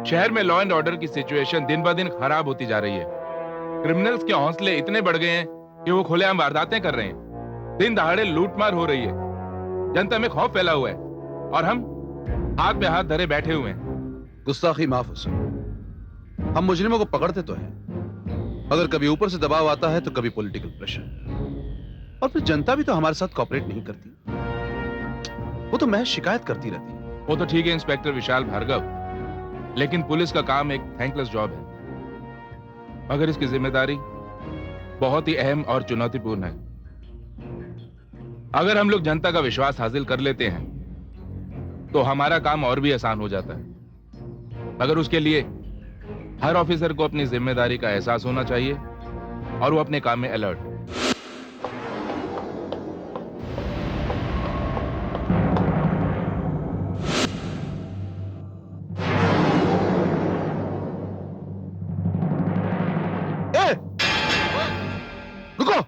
शहर में law and order की सिचुएशन दिन ब दिन खराब होती जा रही है। क्रिमिनल्स के हौसले इतने बढ़ गए हैं कि वो खुलेआम वारदातें कर रहे हैं। दिन दहाड़े लूटमार हो रही है। जनता में खौफ फैला हुआ है और हम हाथ में हाथ धरे बैठे हुए हैं। गुस्ताखी माफ हुसैन, हम मुजरिमों को पकड़ते तो हैं, मगर कभी ऊपर से दबाव आता है तो कभी पॉलिटिकल प्रेशर, और फिर जनता भी तो हमारे साथ कोऑपरेट नहीं करती। वो तो महज शिकायत करती रहती है। वो तो ठीक है इंस्पेक्टर विशाल भार्गव, लेकिन पुलिस का काम एक थैंकलेस जॉब है, मगर इसकी जिम्मेदारी बहुत ही अहम और चुनौतीपूर्ण है। अगर हम लोग जनता का विश्वास हासिल कर लेते हैं तो हमारा काम और भी आसान हो जाता है, मगर उसके लिए हर ऑफिसर को अपनी जिम्मेदारी का एहसास होना चाहिए और वो अपने काम में अलर्ट। रुको!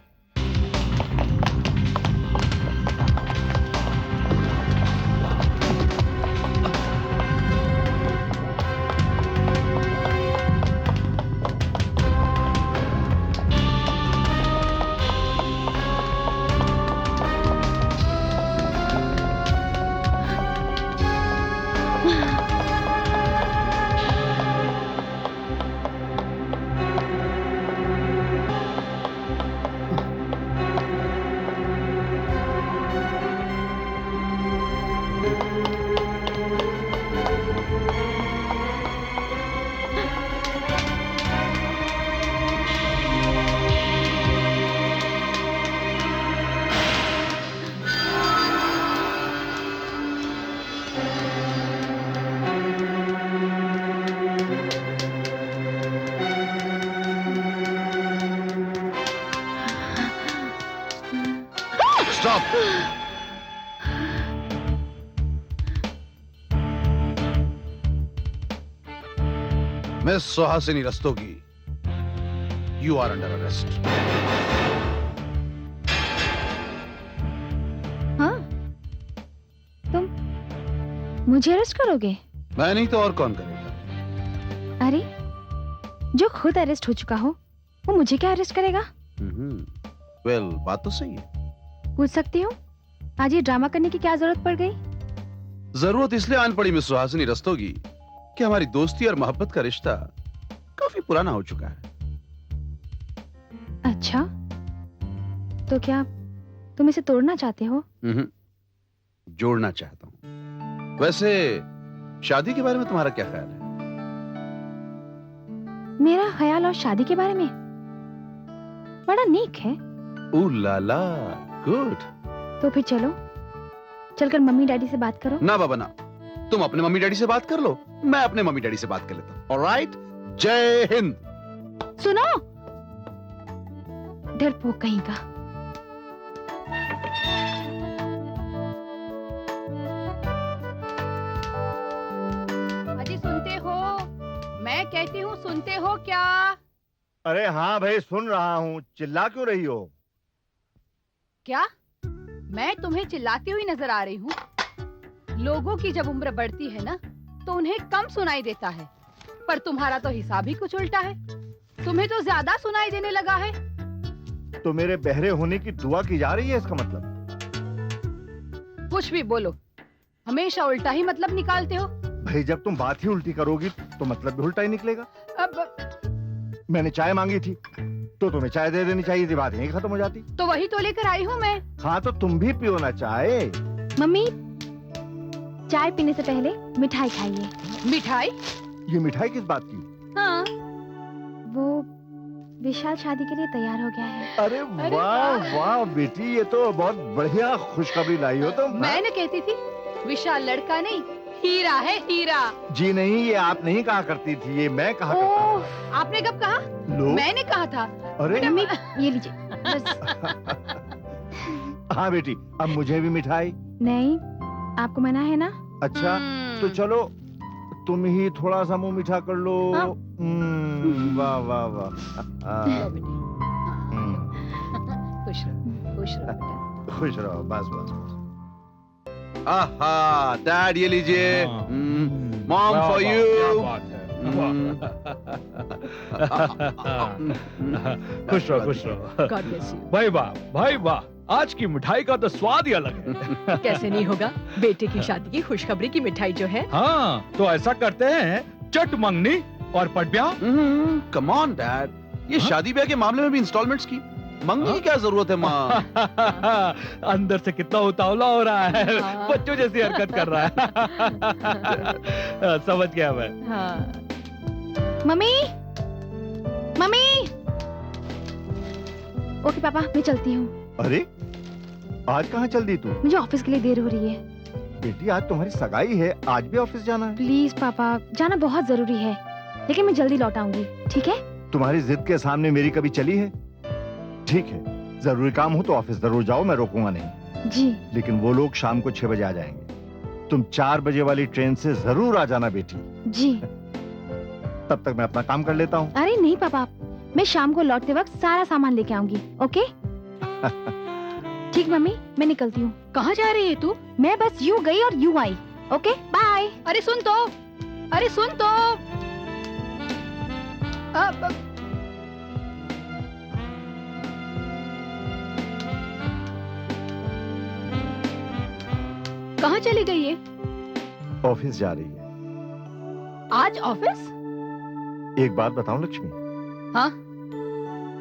Stop! Miss Suhasini Rastogi, you are under arrest. हाँ? तुम मुझे अरेस्ट करोगे? मैं नहीं तो और कौन करेगा? अरे, जो खुद अरेस्ट हो चुका हो, वो मुझे क्या अरेस्ट करेगा? वेल, बात तो सही है। पूछ सकती हूँ, आज ये ड्रामा करने की क्या जरूरत पड़ गई? जरूरत इसलिए आन पड़ी मिस सुहासिनी रस्तोगी कि हमारी दोस्ती और मोहब्बत का रिश्ता काफी पुराना हो चुका है। अच्छा, तो क्या तुम इसे तोड़ना चाहते हो? जोड़ना चाहता हूँ। वैसे शादी के बारे में तुम्हारा क्या ख्याल है? मेरा ख्याल और शादी के बारे में बड़ा नीक है। ओ लाला, गुड। तो फिर चलो, चलकर मम्मी डैडी से बात करो। ना बाबा ना, तुम अपने मम्मी डैडी से बात कर लो, मैं अपने मम्मी डैडी से बात कर लेता हूँ। ऑलराइट, जय हिंद। सुनो, डरपोक कहीं का। अजी सुनते हो? मैं कहती हूँ सुनते हो क्या? अरे हाँ भाई, सुन रहा हूँ। चिल्ला क्यों रही हो? क्या मैं तुम्हें चिल्लाती हुई नजर आ रही हूँ? लोगों की जब उम्र बढ़ती है ना, तो उन्हें कम सुनाई देता है, पर तुम्हारा तो हिसाब ही कुछ उल्टा है। तुम्हें तो ज्यादा सुनाई देने लगा है। तो मेरे बहरे होने की दुआ की जा रही है, इसका मतलब? कुछ भी बोलो, हमेशा उल्टा ही मतलब निकालते हो। भाई, जब तुम बात ही उल्टी करोगी तो मतलब भी उल्टा ही निकलेगा। अब मैंने चाय मांगी थी तो तुम्हें चाय दे देनी चाहिए थी, बात यहीं खत्म हो जाती। तो वही तो लेकर आई हूँ मैं। हाँ, तो तुम भी पियो ना चाय। मम्मी, चाय पीने से पहले मिठाई खाइए। मिठाई? ये मिठाई किस बात की? हाँ। वो विशाल शादी के लिए तैयार हो गया है। अरे वाह वाह बेटी, ये तो बहुत बढ़िया खुशखबरी लाई हो तुम। मैं न कहती थी, विशाल लड़का नहीं, हीरा है, हीरा। जी नहीं, ये आप नहीं कहा करती थी, ये मैं कहा करता ओह, आपने कब कहा? लो। मैंने कहा था। अरे मम्मी, ये लीजिए। बस। हाँ बेटी, अब मुझे भी मिठाई। नहीं, आपको मना है ना? अच्छा, तो चलो तुम ही थोड़ा सा मुंह मीठा कर लो। हाँ। वाह वाह वाह। लो बेटी। खुश रहो, खुश रहो बेटा। खुश रहो, बस बस बस। आहा, डैड ये लीजिए। मॉम फॉर क्या यू। बात है। खुश रहो खुश रहो। God bless you. भाई वाह, आज की मिठाई का तो स्वाद ही अलग है। कैसे नहीं होगा, बेटे की शादी की खुशखबरी की मिठाई जो है। हाँ, तो ऐसा करते हैं, चट मंगनी और पट ब्याह। कम ऑन डैड, ये हाँ? शादी ब्याह के मामले में भी इंस्टॉलमेंट्स की मंगनी की क्या जरूरत है माँ? अंदर से कितना उतावला हो रहा है, हाँ। बच्चों जैसी हरकत कर रहा है। समझ गया मैं। हाँ। Mummy, mummy. ओके पापा, मैं चलती हूँ। अरे आज कहाँ चल दी तू? मुझे ऑफिस के लिए देर हो रही है। बेटी आज तुम्हारी सगाई है, आज भी ऑफिस जाना है? प्लीज पापा, जाना बहुत जरूरी है, लेकिन मैं जल्दी लौट आऊंगी, ठीक है? तुम्हारी जिद के सामने मेरी कभी चली है? ठीक है, जरूरी काम हो तो ऑफिस जरूर जाओ, मैं रोकूंगा नहीं। जी। लेकिन वो लोग शाम को 6 बजे आ जाएंगे, तुम 4 बजे वाली ट्रेन से जरूर आ जाना बेटी। जी। तब तक मैं अपना काम कर लेता हूँ। अरे नहीं पापा, मैं शाम को लौटते वक्त सारा सामान लेके आऊंगी, ओके? ठीक मम्मी, मैं निकलती हूँ। कहाँ जा रही है तू? मैं बस यूं गई और यूं आई, ओके? बाय। अरे सुन तो, अरे सुन तो। अब कहाँ चली गई है? ऑफिस जा रही है। आज ऑफिस? एक बात बताऊं लक्ष्मी? हाँ?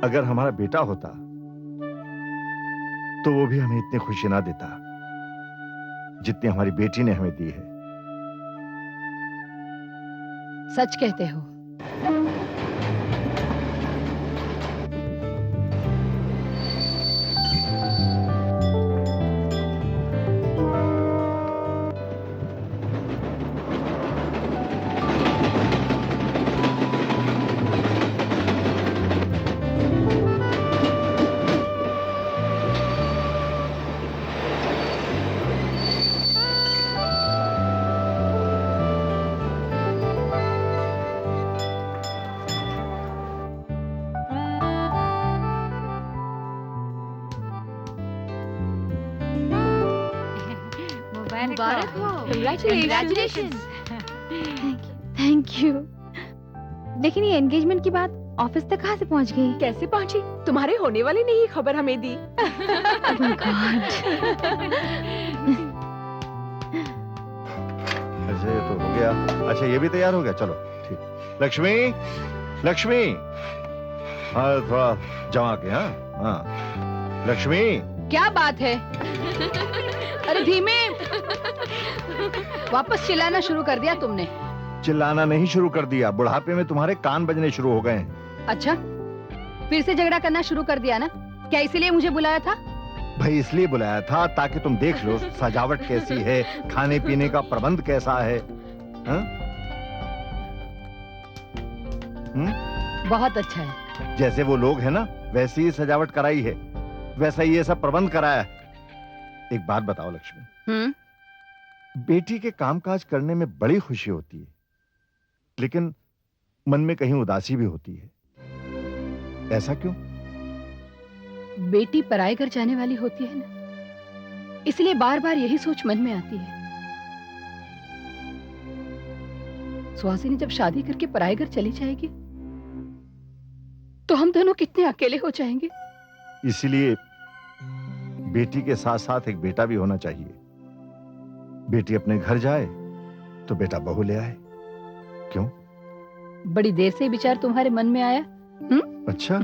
अगर हमारा बेटा होता तो वो भी हमें इतनी खुशी ना देता जितनी हमारी बेटी ने हमें दी है। सच कहते हो। मुबारक हो। Congratulations. Thank you. लेकिन ये एंगेजमेंट की बात ऑफिस तक कहाँ से पहुँच गई? कैसे पहुंची? तुम्हारे होने वाले ने ही खबर हमें दी। Oh my God. अच्छा ये तो हो गया। अच्छा ये भी तैयार हो गया, चलो ठीक। लक्ष्मी, लक्ष्मी, हाँ थोड़ा जमा के। हाँ हाँ लक्ष्मी। क्या बात है? अरे धीमे, वापस चिल्लाना शुरू कर दिया तुमने। चिल्लाना नहीं शुरू कर दिया, बुढ़ापे में तुम्हारे कान बजने शुरू हो गए हैं। अच्छा, फिर से झगड़ा करना शुरू कर दिया ना? क्या इसीलिए मुझे बुलाया था? भाई इसलिए बुलाया था ताकि तुम देख लो सजावट कैसी है, खाने पीने का प्रबंध कैसा है। हाँ? बहुत अच्छा है। जैसे वो लोग हैं ना वैसी ही सजावट कराई है, वैसा ही ये सब प्रबंध कराया है। एक बात बताओ लक्ष्मी, बेटी के कामकाज करने में बड़ी खुशी होती है, लेकिन मन में कहीं उदासी भी होती है। ऐसा क्यों? बेटी पराये घर जाने वाली होती है ना, इसलिए बार बार यही सोच मन में आती है। सुहासिनी जब शादी करके पराये घर चली जाएगी तो हम दोनों कितने अकेले हो जाएंगे। इसीलिए बेटी के साथ साथ एक बेटा भी होना चाहिए। बेटी अपने घर जाए तो बेटा बहू ले आए। क्यों? बड़ी देर से विचार तुम्हारे मन में आया? अच्छा।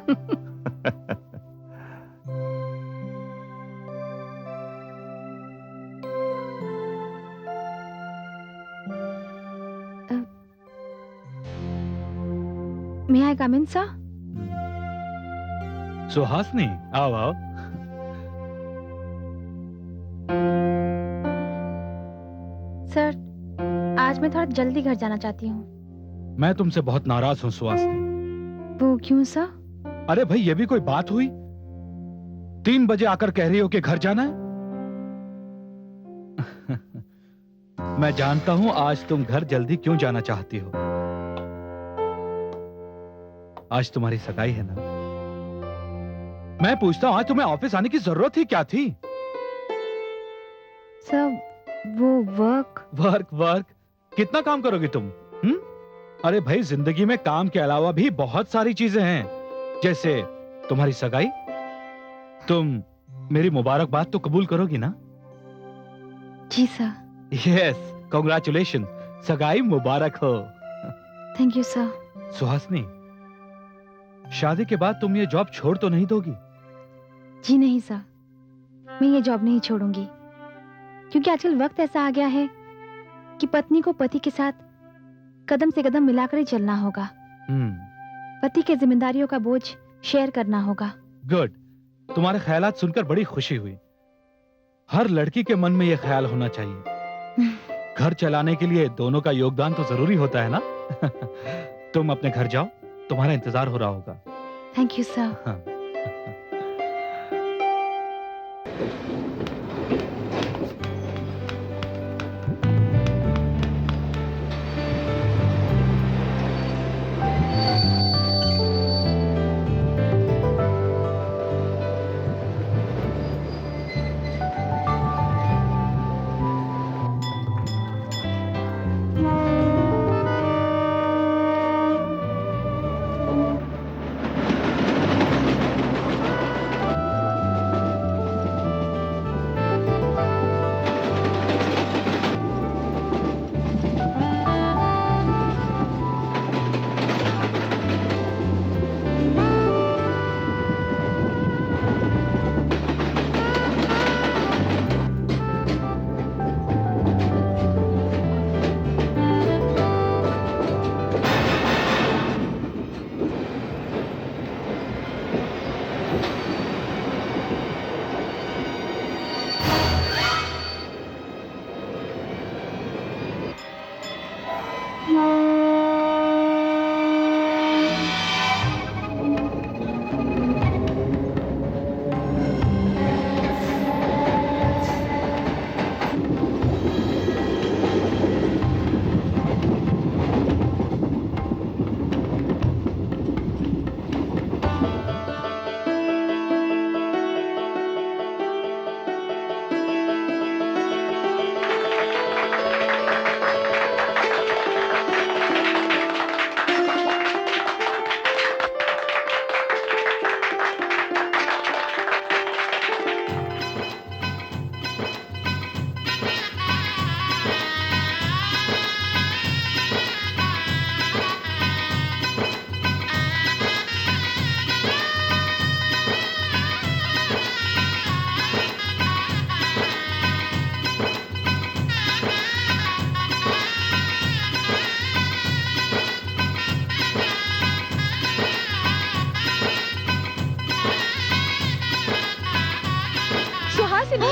May I come in, sir? Suhasini, आओ आओ। सर, आज मैं थोड़ा जल्दी घर जाना चाहती हूँ। मैं तुमसे बहुत नाराज हूँ सुहासनी। वो क्यों सर? अरे भाई ये भी कोई बात हुई? 3 बजे आकर कह रही हो कि घर जाना है। मैं जानता हूं आज तुम घर जल्दी क्यों जाना चाहती हो। आज तुम्हारी सगाई है ना। मैं पूछता हूं आज तुम्हें ऑफिस आने की जरूरत ही क्या थी? सर, वो वर्क। वर्क वर्क कितना काम करोगी तुम? अरे भाई, जिंदगी में काम के अलावा भी बहुत सारी चीजें हैं, जैसे तुम्हारी सगाई। तुम मेरी मुबारकबाद तो कबूल करोगी ना? जी सर। यस, कांग्रेचुलेशन, सगाई मुबारक हो। Thank you sir. सुहासिनी, शादी के बाद तुम ये जॉब छोड़ तो नहीं दोगी? जी नहीं सर, मैं ये जॉब नहीं छोड़ूंगी, क्योंकि आजकल वक्त ऐसा आ गया है कि पत्नी को पति के साथ कदम से कदम मिलाकर ही चलना होगा। पति के जिम्मेदारियों का बोझ शेयर करना होगा। गुड, तुम्हारे ख्यालात सुनकर बड़ी खुशी हुई। हर लड़की के मन में यह ख्याल होना चाहिए। घर चलाने के लिए दोनों का योगदान तो जरूरी होता है ना। तुम अपने घर जाओ, तुम्हारा इंतजार हो रहा होगा। Thank you sir. हाँ।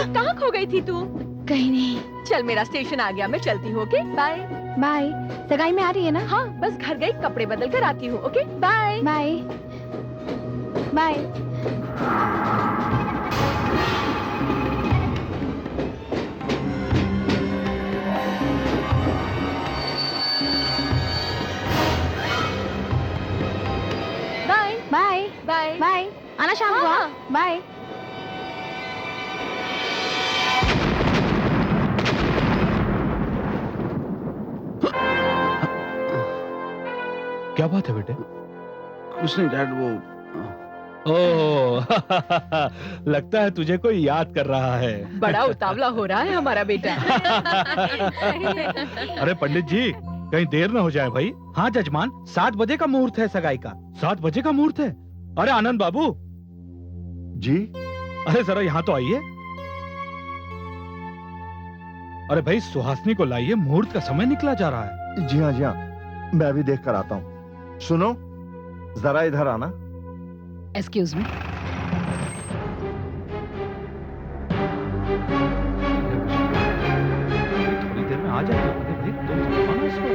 कहाँ खो गई थी तू? कहीं नहीं। चल, मेरा स्टेशन आ गया, मैं चलती हूँ। Okay, bye. बाय। सगाई में आ रही है ना? हाँ, बस घर गई, कपड़े बदल कर आती हूँ। Okay, bye. Bye bye. Bye bye bye bye. आना शाम को। हाँ। बाय। क्या बात है बेटे? कुछ नहीं डैड, वो ओह, लगता है तुझे कोई याद कर रहा है। बड़ा उतावला हो रहा है हमारा बेटा। अरे पंडित जी, कहीं देर न हो जाए भाई। हाँ जजमान, 7 बजे का मुहूर्त है सगाई का। 7 बजे का मुहूर्त है। अरे आनंद बाबू जी। अरे जरा यहाँ तो आइए। अरे भाई, सुहासिनी को लाइए, मुहूर्त का समय निकला जा रहा है। जी हाँ जी हाँ, मैं अभी देख कर आता हूँ। सुनो, जरा इधर आना। Excuse me. थोड़ी देर में आ जाएगा। अरे भाई, तुम संभालो इसको।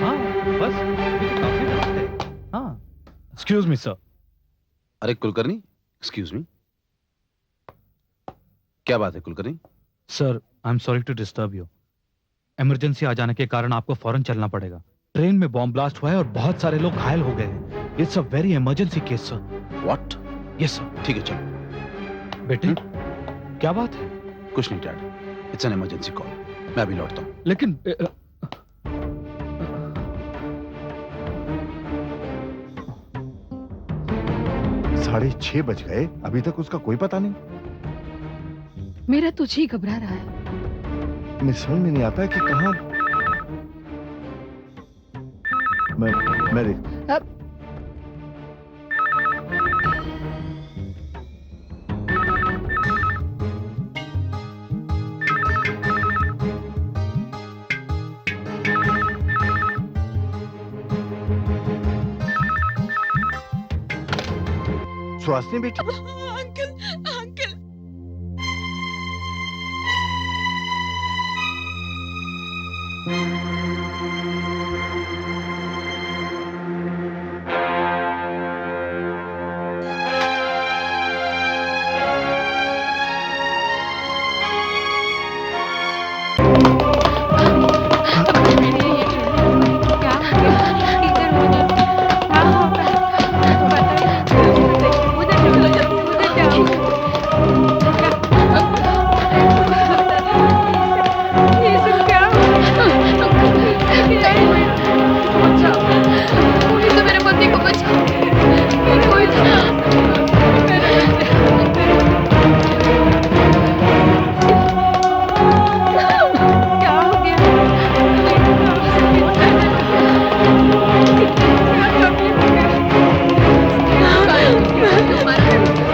हाँ बस, ये तो काफी वक्त है। हाँ, एक्सक्यूज मी सर। अरे कुलकर्णी, एक्सक्यूज मी। क्या बात है Kulkarni? Sir, I am sorry to disturb you. Emergency आ जाने के कारण आपको फौरन चलना पड़ेगा। ट्रेन में बॉम्ब ब्लास्ट हुआ है और बहुत सारे लोग घायल हो गए हैं। It's a very emergency case sir. What? Yes sir. ठीक है चलो। बेटे, क्या बात है? कुछ नहीं dad, it's an emergency call. मैं अभी लौटता हूँ। लेकिन 6:30 बज गए, अभी तक उसका कोई पता नहीं। मेरा तुझे ही घबरा रहा है। मैं समझ में नहीं आता कि कहाँ। मैं अब सुहासिनी बेटी, अंकल अंकल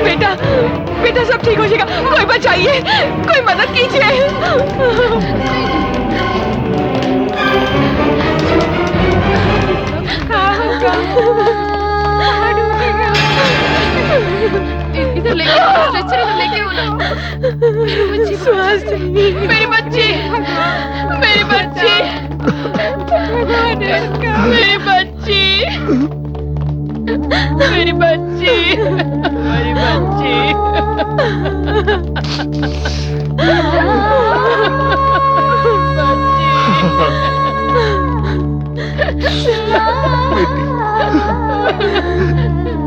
बेटा बेटा सब ठीक हो जाएगा। कोई बचाइए, कोई मदद कीजिए। इधर लेके स्ट्रेचर इधर लेके आओ ना। सुहासिनी, मेरी बच्ची, मेरी बच्ची, मेरी बच्ची, मेरी बच्ची, मेरी बच्ची।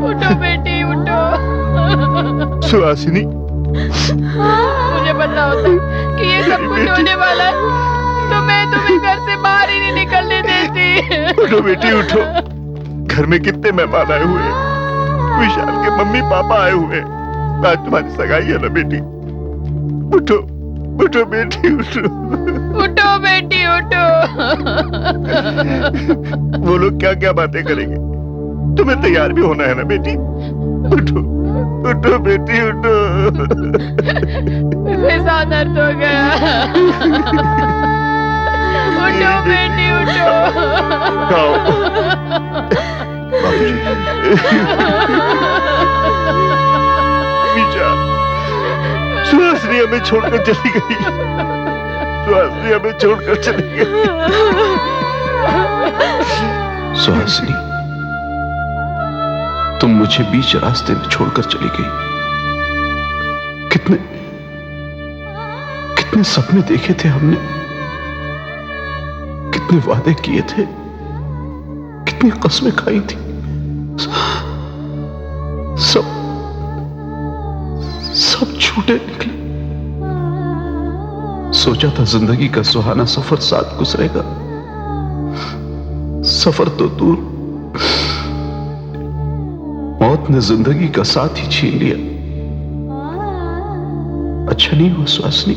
उठो बेटी उठो। सुहासिनी, मुझे पता होता कि ये सब कुछ होने वाला है तो मैं तुम्हें घर से बाहर ही नहीं निकलने देती। उठो बेटी उठो। घर में कितने मेहमान आए हुए हैं। विशाल के मम्मी पापा आए हुए हैं। आज तुम्हारी सगाई है ना बेटी। उठो उठो बेटी उठो। उठो बेटी उठो। वो लोग क्या क्या बातें करेंगे, तुम्हें तैयार भी होना है ना बेटी। उठो उठो बेटी उठो। मेरा दर्द हो गया। उठो बेटी उठो। आओ। बाबूजी। विशाल, सुहासिनी हमें छोड़कर चली गई। सुहासिनी हमें छोड़कर चली गई। सुहासिनी, तुम मुझे बीच रास्ते में छोड़कर चली गई। कितने कितने सपने देखे थे हमने, कितने वादे किए थे, कितनी कस्में खाई थी। सब सब झूठे निकले। सोचा था जिंदगी का सुहाना सफर साथ गुजरेगा। सफर तो दूर, मौत ने जिंदगी का साथ ही छीन लिया। अच्छा नहीं हुआ सुहासिनी,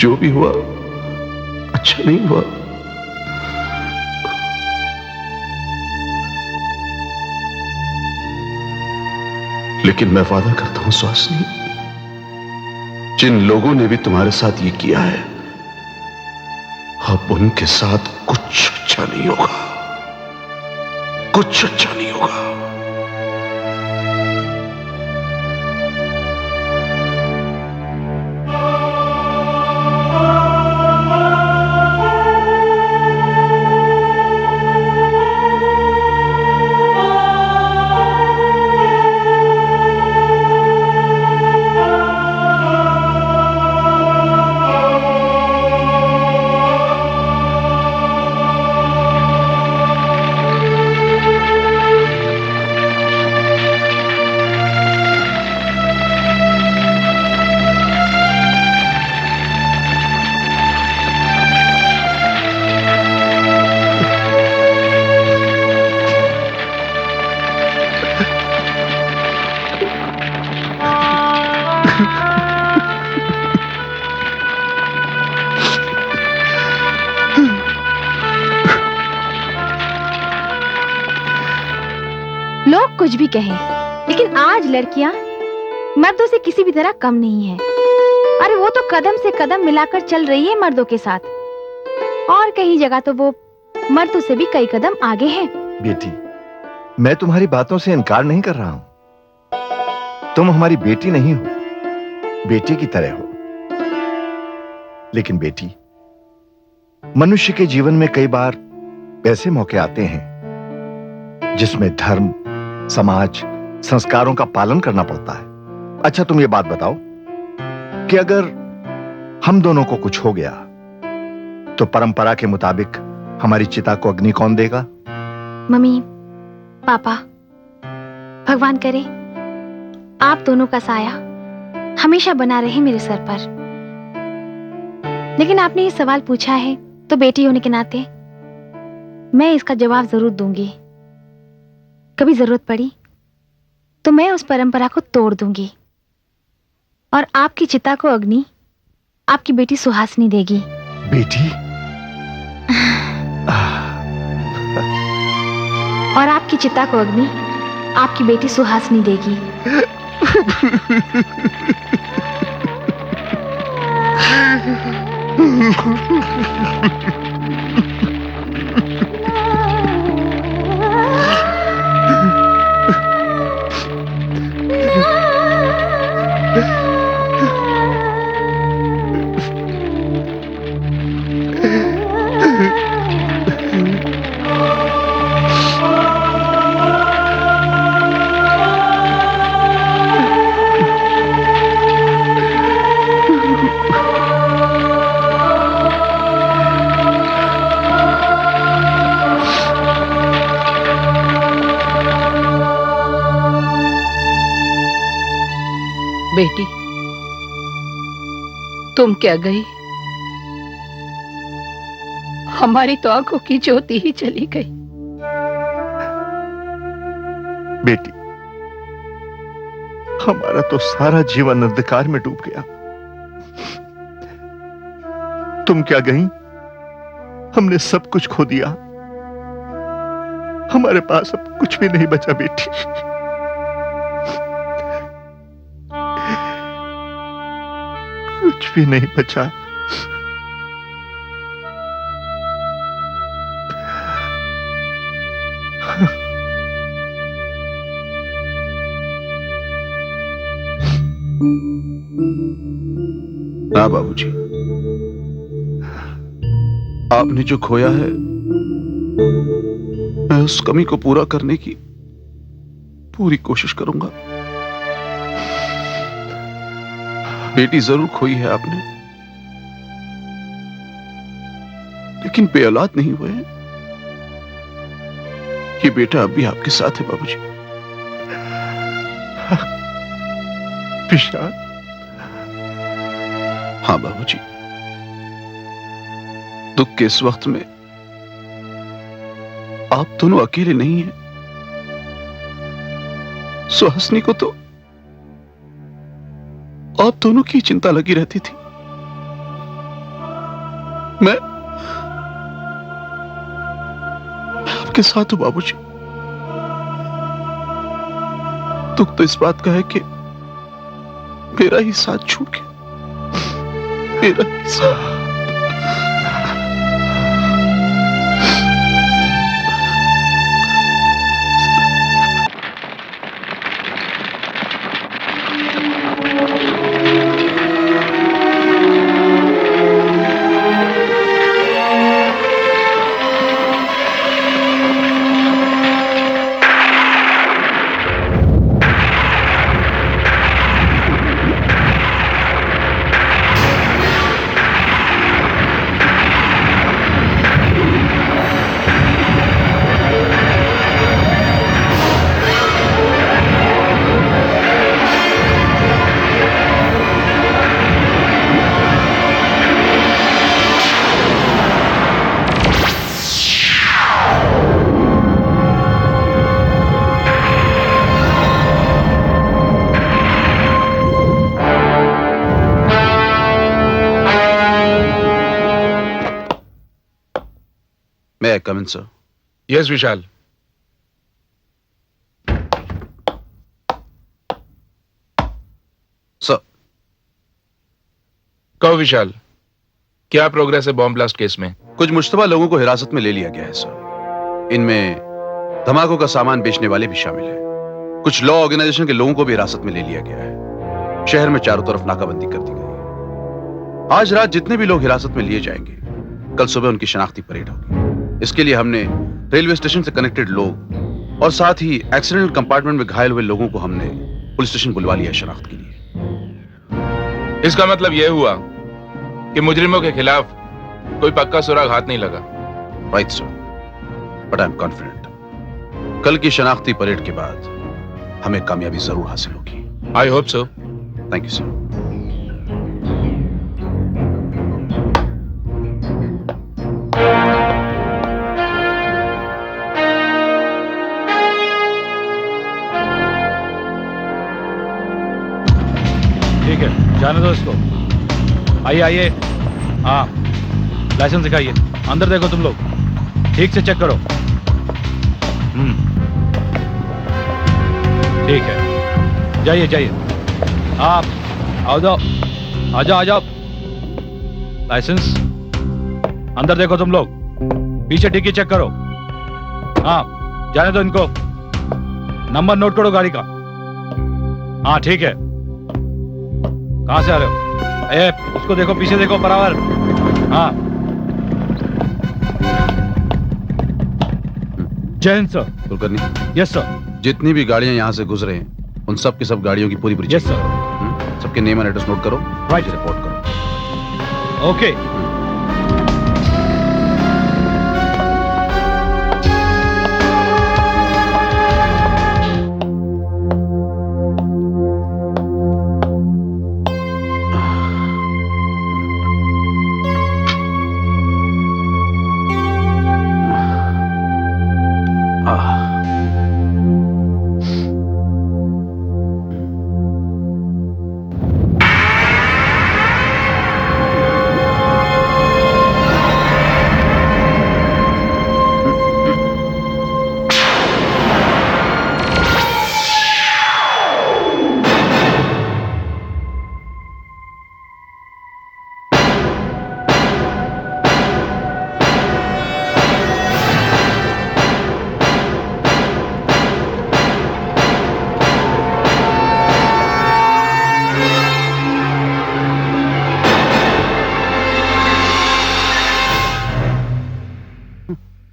जो भी हुआ अच्छा नहीं हुआ। लेकिन मैं वादा करता हूं सुहासिनी, जिन लोगों ने भी तुम्हारे साथ ये किया है, अब उनके साथ कुछ अच्छा नहीं होगा, कुछ अच्छा नहीं होगा। कुछ भी कहें, लेकिन आज लड़कियां मर्दों से किसी भी तरह कम नहीं है। अरे वो तो कदम से कदम मिलाकर चल रही है मर्दों के साथ, और कहीं जगह तो वो मर्दों से भी कई कदम आगे है। बेटी, मैं तुम्हारी बातों से इनकार नहीं कर रहा हूं। तुम हमारी बेटी नहीं हो, बेटी की तरह हो। लेकिन बेटी, मनुष्य के जीवन में कई बार ऐसे मौके आते हैं जिसमें धर्म, समाज, संस्कारों का पालन करना पड़ता है। अच्छा, तुम ये बात बताओ कि अगर हम दोनों को कुछ हो गया तो परंपरा के मुताबिक हमारी चिता को अग्नि कौन देगा? मम्मी, पापा, भगवान करे आप दोनों का साया हमेशा बना रहे मेरे सर पर। लेकिन आपने ये सवाल पूछा है तो बेटी होने के नाते मैं इसका जवाब जरूर दूंगी। कभी जरूरत पड़ी तो मैं उस परंपरा को तोड़ दूंगी और आपकी चिता को अग्नि आपकी बेटी सुहासिनी देगी। बेटी? और आपकी चिता को अग्नि आपकी बेटी सुहासिनी देगी। बेटी, तुम क्या गई? हमारी तो आंखों की ज्योति ही चली गई। बेटी, हमारा तो सारा जीवन अंधकार में डूब गया। तुम क्या गई? हमने सब कुछ खो दिया। हमारे पास अब कुछ भी नहीं बचा बेटी। कुछ भी नहीं बचा। ना बाबूजी, आपने जो खोया है मैं उस कमी को पूरा करने की पूरी कोशिश करूंगा। बेटी जरूर खोई है आपने, लेकिन बेऔलाद नहीं हुए हैं। ये बेटा अब भी आपके साथ है बाबूजी। विशाल। हाँ बाबूजी, दुख के इस वक्त में आप दोनों अकेले नहीं हैं। सुहासिनी को तो आप दोनों की चिंता लगी रहती थी। मैं आपके साथ हूं बाबूजी। दुख तो इस बात का है कि मेरा ही साथ छूट गया। मेरा ही साथ। May I come in, sir? Yes Vishal. कहो विशाल, क्या प्रोग्रेस है बॉम्ब ब्लास्ट केस में? कुछ मुश्तबा लोगों को हिरासत में ले लिया गया है सर। इनमें धमाकों का सामान बेचने वाले भी शामिल हैं। कुछ लॉ ऑर्गेनाइजेशन के लोगों को भी हिरासत में ले लिया गया है। शहर में चारों तरफ नाकाबंदी कर दी गई। आज रात जितने भी लोग हिरासत में लिए जाएंगे, कल सुबह उनकी शनाख्ती परेड होगी। इसके लिए हमने रेलवे स्टेशन से कनेक्टेड लोग और साथ ही एक्सीडेंटल कंपार्टमेंट में घायल हुए लोगों को हमने पुलिस स्टेशन बुलवा लिया है शनाख्त के लिए। इसका मतलब यह हुआ कि मुजरिमों के खिलाफ कोई पक्का सुराग हाथ नहीं लगा। Right sir, but I am confident कल की शनाख्ती परेड के बाद हमें कामयाबी जरूर हासिल होगी। I hope so. Thank you sir. ठीक है, जाने दो इसको। आइए आइए। हाँ, लाइसेंस दिखाइए। अंदर देखो तुम लोग, ठीक से चेक करो। ठीक है, जाइए जाइए। आप आओ जाओ, आ जाओ आ जाओ। लाइसेंस अंदर देखो तुम लोग, पीछे डिक्की चेक करो। हाँ, जाने दो इनको। नंबर नोट करो गाड़ी का। हाँ ठीक है। कहां से आ रहे हो? उसको देखो, पीछे देखो बराबर। हाँ, जय Hind sir. Kulkarni. Yes sir. जितनी भी गाड़ियां यहां से गुजरे हैं उन सब की सब गाड़ियों की पूरी यस सर। सबके नेम एंड एड्रेस नोट करो। राइट, रिपोर्ट करो। ओके।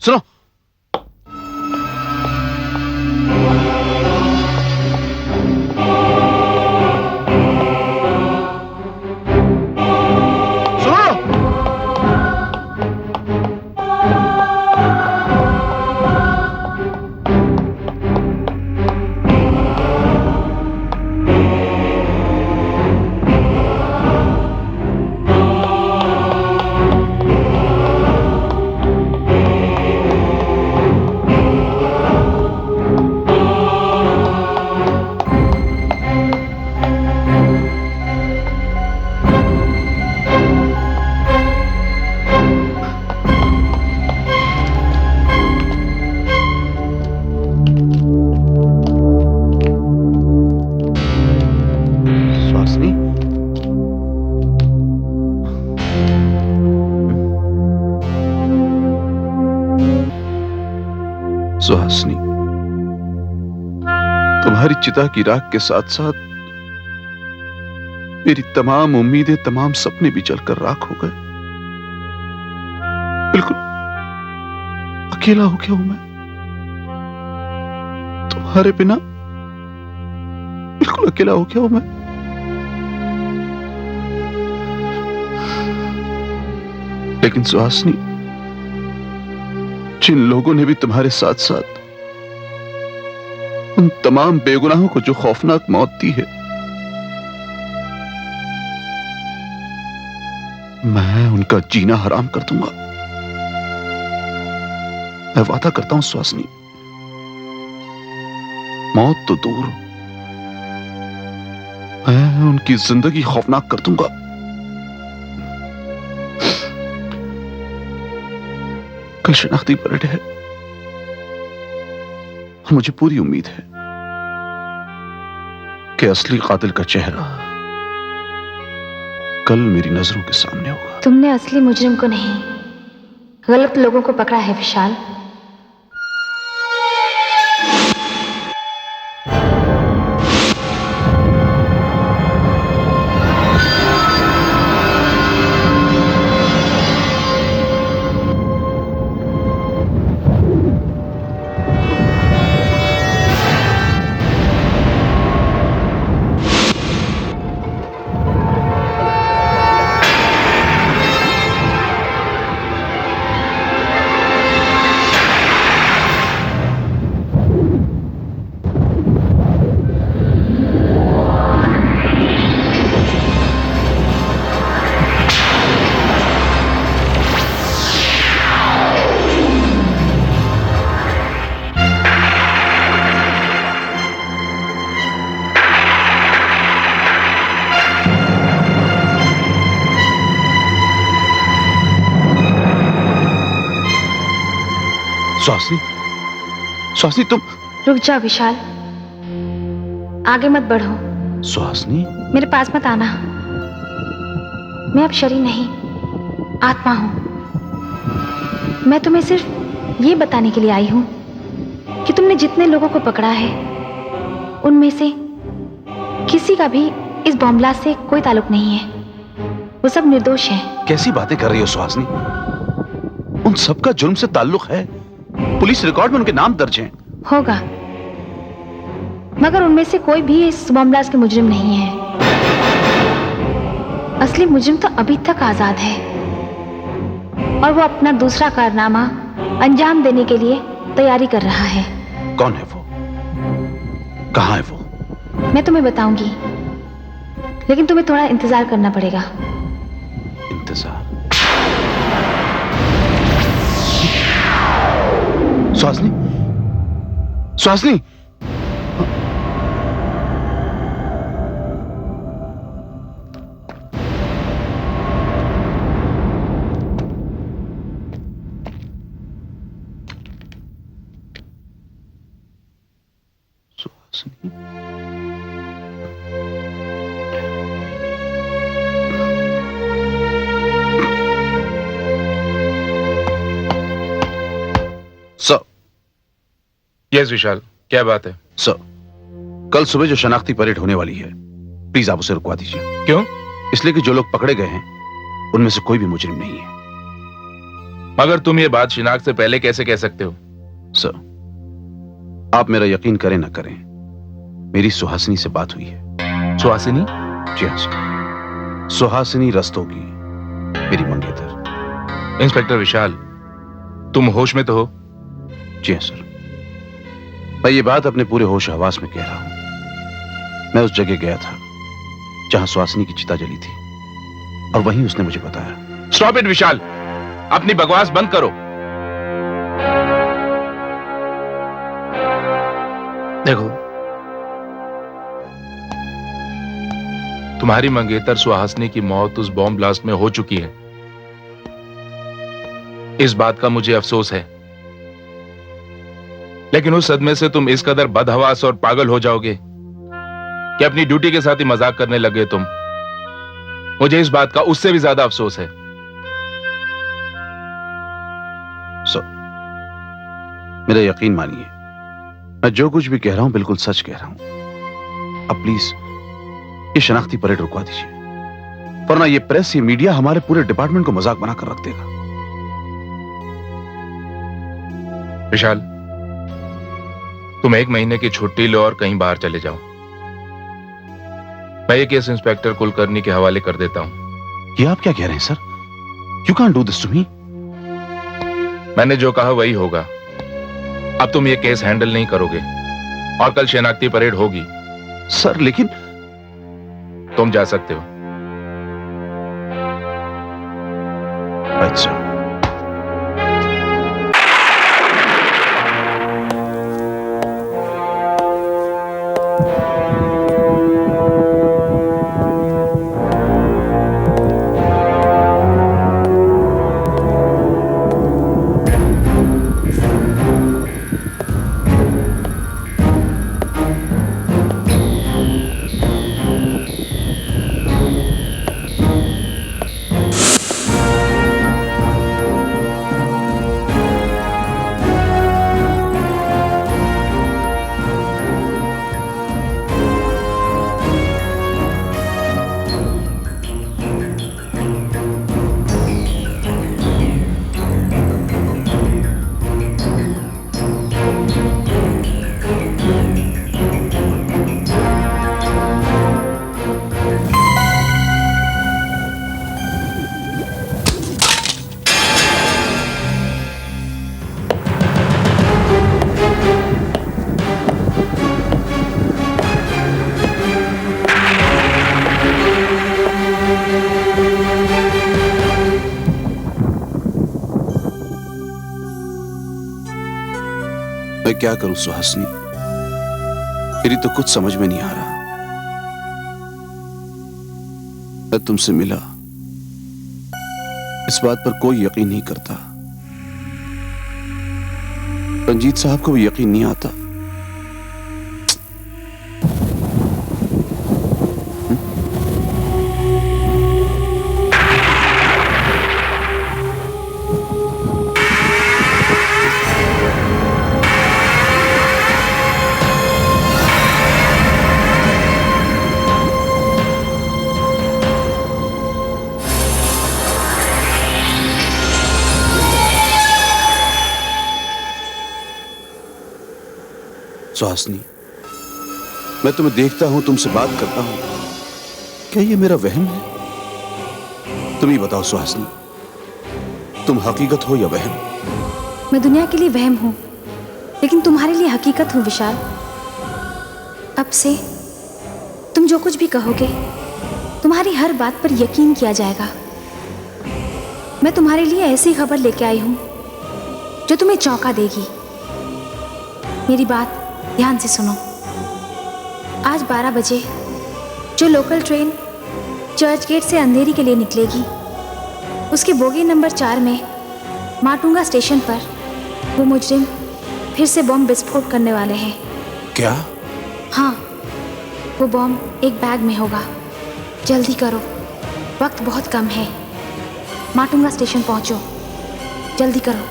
सुनो, सुहासिनी, तुम्हारी चिता की राख के साथ साथ मेरी तमाम उम्मीदें, तमाम सपने भी जलकर राख हो गए। बिल्कुल अकेला हो गया हूं मैं, तुम्हारे बिना बिल्कुल अकेला हो गया हूं मैं। लेकिन सुहासिनी, जिन लोगों ने भी तुम्हारे साथ साथ उन तमाम बेगुनाहों को जो खौफनाक मौत दी है, मैं उनका जीना हराम कर दूंगा। मैं वादा करता हूं सुहासिनी, मौत तो दूर, मैं उनकी जिंदगी खौफनाक कर दूंगा। कल शनाख्ती परेड है और मुझे पूरी उम्मीद है कि असली कातिल का चेहरा कल मेरी नजरों के सामने होगा। तुमने असली मुजरिम को नहीं, गलत लोगों को पकड़ा है विशाल। सुहासिनी, सुहासिनी तुम। रुक जाओ विशाल, आगे मत बढ़ो। सुहासिनी, मेरे पास मत आना। मैं अब शरीर नहीं, आत्मा हूं। मैं तुम्हें सिर्फ ये बताने के लिए आई हूं कि तुमने जितने लोगों को पकड़ा है उनमें से किसी का भी इस बॉम्ब ब्लास्ट से कोई ताल्लुक नहीं है। वो सब निर्दोष हैं। कैसी बातें कर रही हो सुहासिनी? उन सबका जुर्म से ताल्लुक है। पुलिस रिकॉर्ड में उनके नाम दर्ज हैं। होगा, मगर उनमें से कोई भी इस बॉम्ब ब्लास्ट के मुजरिम नहीं है। असली मुजरिम तो अभी तक आजाद है और वो अपना दूसरा कारनामा अंजाम देने के लिए तैयारी कर रहा है। कौन है वो? कहां है वो? मैं तुम्हें बताऊंगी, लेकिन तुम्हें थोड़ा इंतजार करना पड़ेगा। इंतजार? सुहासिनी, सुहासिनी, सुहासिनी, सर। यस विशाल, क्या बात है? सर, कल सुबह जो शनाख्ती परेड होने वाली है, प्लीज आप उसे रुकवा दीजिए। क्यों? इसलिए कि जो लोग पकड़े गए हैं उनमें से कोई भी मुजरिम नहीं है। मगर तुम ये बात शिनाख्त से पहले कैसे कह सकते हो? सर, आप मेरा यकीन करें ना करें, मेरी सुहासिनी से बात हुई है। सुहासिनी? जी हाँ सर, सुहासिनी रस्तोगी, मेरी मंगेतर। इंस्पेक्टर विशाल, तुम होश में तो हो? जी हाँ सर, मैं ये बात अपने पूरे होश हवास में कह रहा हूं। मैं उस जगह गया था जहां सुहासिनी की चिता जली थी और वहीं उसने मुझे बताया। स्टॉप इट विशाल, अपनी बकवास बंद करो। देखो, तुम्हारी मंगेतर सुहासिनी की मौत उस बॉम्ब ब्लास्ट में हो चुकी है। इस बात का मुझे अफसोस है, लेकिन उस सदमे से तुम इस कदर बदहवास और पागल हो जाओगे कि अपनी ड्यूटी के साथ ही मजाक करने लगे तुम। मुझे इस बात का उससे भी ज्यादा अफसोस है। सर, मेरा यकीन मानिए, मैं जो कुछ भी कह रहा हूं बिल्कुल सच कह रहा हूं। अब प्लीज ये शनाख्ती परेड रुकवा दीजिए, वरना ये प्रेस, ये मीडिया हमारे पूरे डिपार्टमेंट को मजाक बनाकर रख देगा। विशाल, तुम 1 महीने की छुट्टी लो और कहीं बाहर चले जाओ। मैं ये केस इंस्पेक्टर कुलकर्णी के हवाले कर देता हूं। ये आप क्या कह रहे हैं sir? You can't do this to me. मैंने जो कहा वही होगा। अब तुम ये केस हैंडल नहीं करोगे और कल शनाख्ती परेड होगी। सर लेकिन तुम जा सकते हो। अच्छा, मैं क्या करूं सुहासिनी, मेरी तो कुछ समझ में नहीं आ रहा। मैं तुमसे मिला, इस बात पर कोई यकीन नहीं करता। रंजीत साहब को भी यकीन नहीं आता। सुहासिनी, मैं तुम्हें देखता हूं, तुमसे बात करता हूं, क्या ये मेरा वहम है? तुम ही बताओ सुहासिनी, तुम हकीकत हो या वहम? मैं दुनिया के लिए वहम हूँ, लेकिन तुम्हारे लिए हकीकत हूँ विशाल। अब से तुम जो कुछ भी कहोगे, तुम्हारी हर बात पर यकीन किया जाएगा। मैं तुम्हारे लिए ऐसी खबर लेके आई हूँ जो तुम्हें चौंका देगी। मेरी बात ध्यान से सुनो। आज 12 बजे जो लोकल ट्रेन चर्च गेट से अंधेरी के लिए निकलेगी, उसके बोगी नंबर 4 में माटुंगा स्टेशन पर वो मुजरिम फिर से बॉम्ब विस्फोट करने वाले हैं। क्या? हाँ, वो बॉम्ब एक बैग में होगा। जल्दी करो, वक्त बहुत कम है। माटुंगा स्टेशन पहुंचो, जल्दी करो।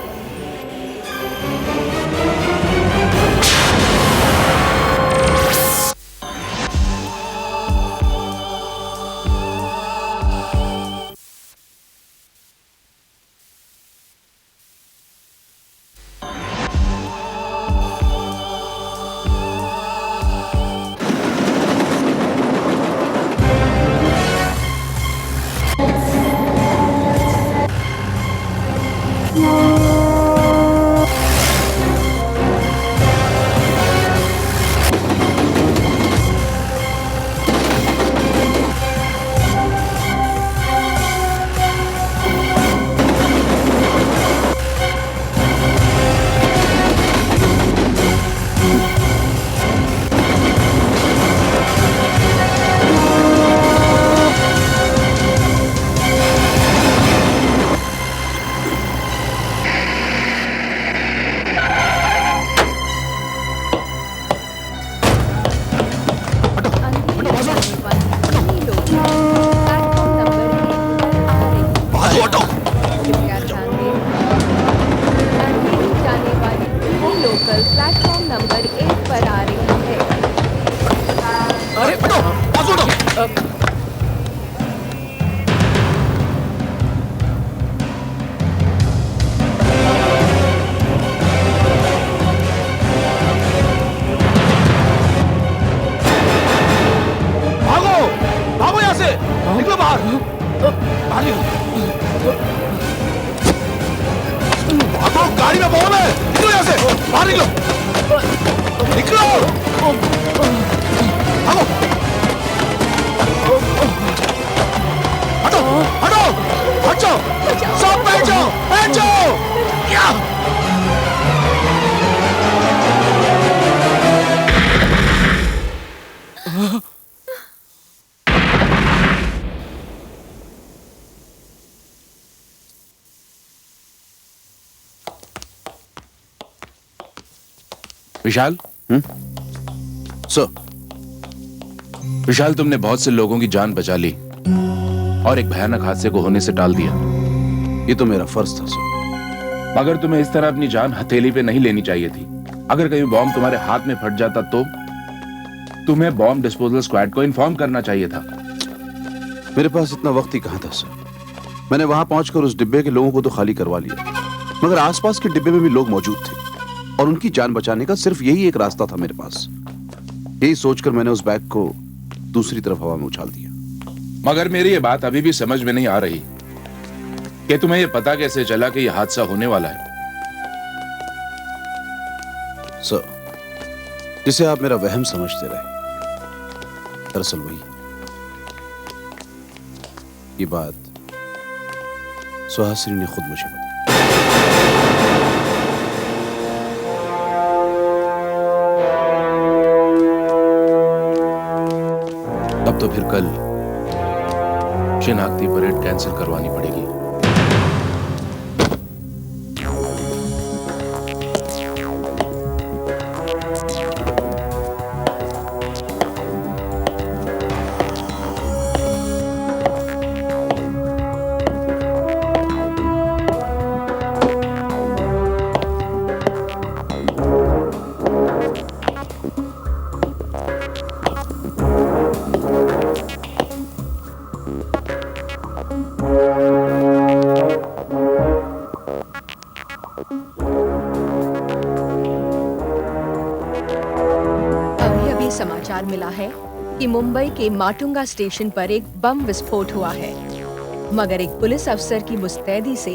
प्लेटफॉर्म नंबर 1 पर आ रही है। अरे हटो, पास हटो। भागो, भागो यहाँ से, निकलो बाहर, बाहर निकलो। भागो, गाड़ी में बॉम्ब है, निकलो यहाँ से, बाहर निकलो, निकलो, भागो, हटो, हटो, हट जाओ, सब बैठ जाओ, बैठ जाओ, क्या? विशाल, सर, विशाल, तुमने बहुत से लोगों की जान बचा ली और एक भयानक हादसे को होने से टाल दिया। ये तो मेरा फर्ज था सर। मगर तुम्हें इस तरह अपनी जान हथेली पे नहीं लेनी चाहिए थी। अगर कहीं बॉम्ब तुम्हारे हाथ में फट जाता तो तुम्हें बॉम्ब डिस्पोजल स्क्वाड को इन्फॉर्म करना चाहिए था। मेरे पास इतना वक्त ही कहां था सर। मैंने वहां पहुंचकर उस डिब्बे के लोगों को तो खाली करवा लिया, मगर आसपास के डिब्बे में भी लोग मौजूद थे और उनकी जान बचाने का सिर्फ यही एक रास्ता था मेरे पास। यही सोचकर मैंने उस बैग को दूसरी तरफ हवा में उछाल दिया। मगर मेरी ये बात अभी भी समझ में नहीं आ रही कि तुम्हें यह पता कैसे चला कि यह हादसा होने वाला है। सर, जिसे आप मेरा वहम समझते रहे, दरअसल वही। ये बात सुहासिनी ने खुद मुझे बताई। अब तो फिर कल शिनाख्ती परेड कैंसिल करवानी पड़ेगी। अभी अभी समाचार मिला है कि मुंबई के माटुंगा स्टेशन पर एक बम विस्फोट हुआ है, मगर एक पुलिस अफसर की मुस्तैदी से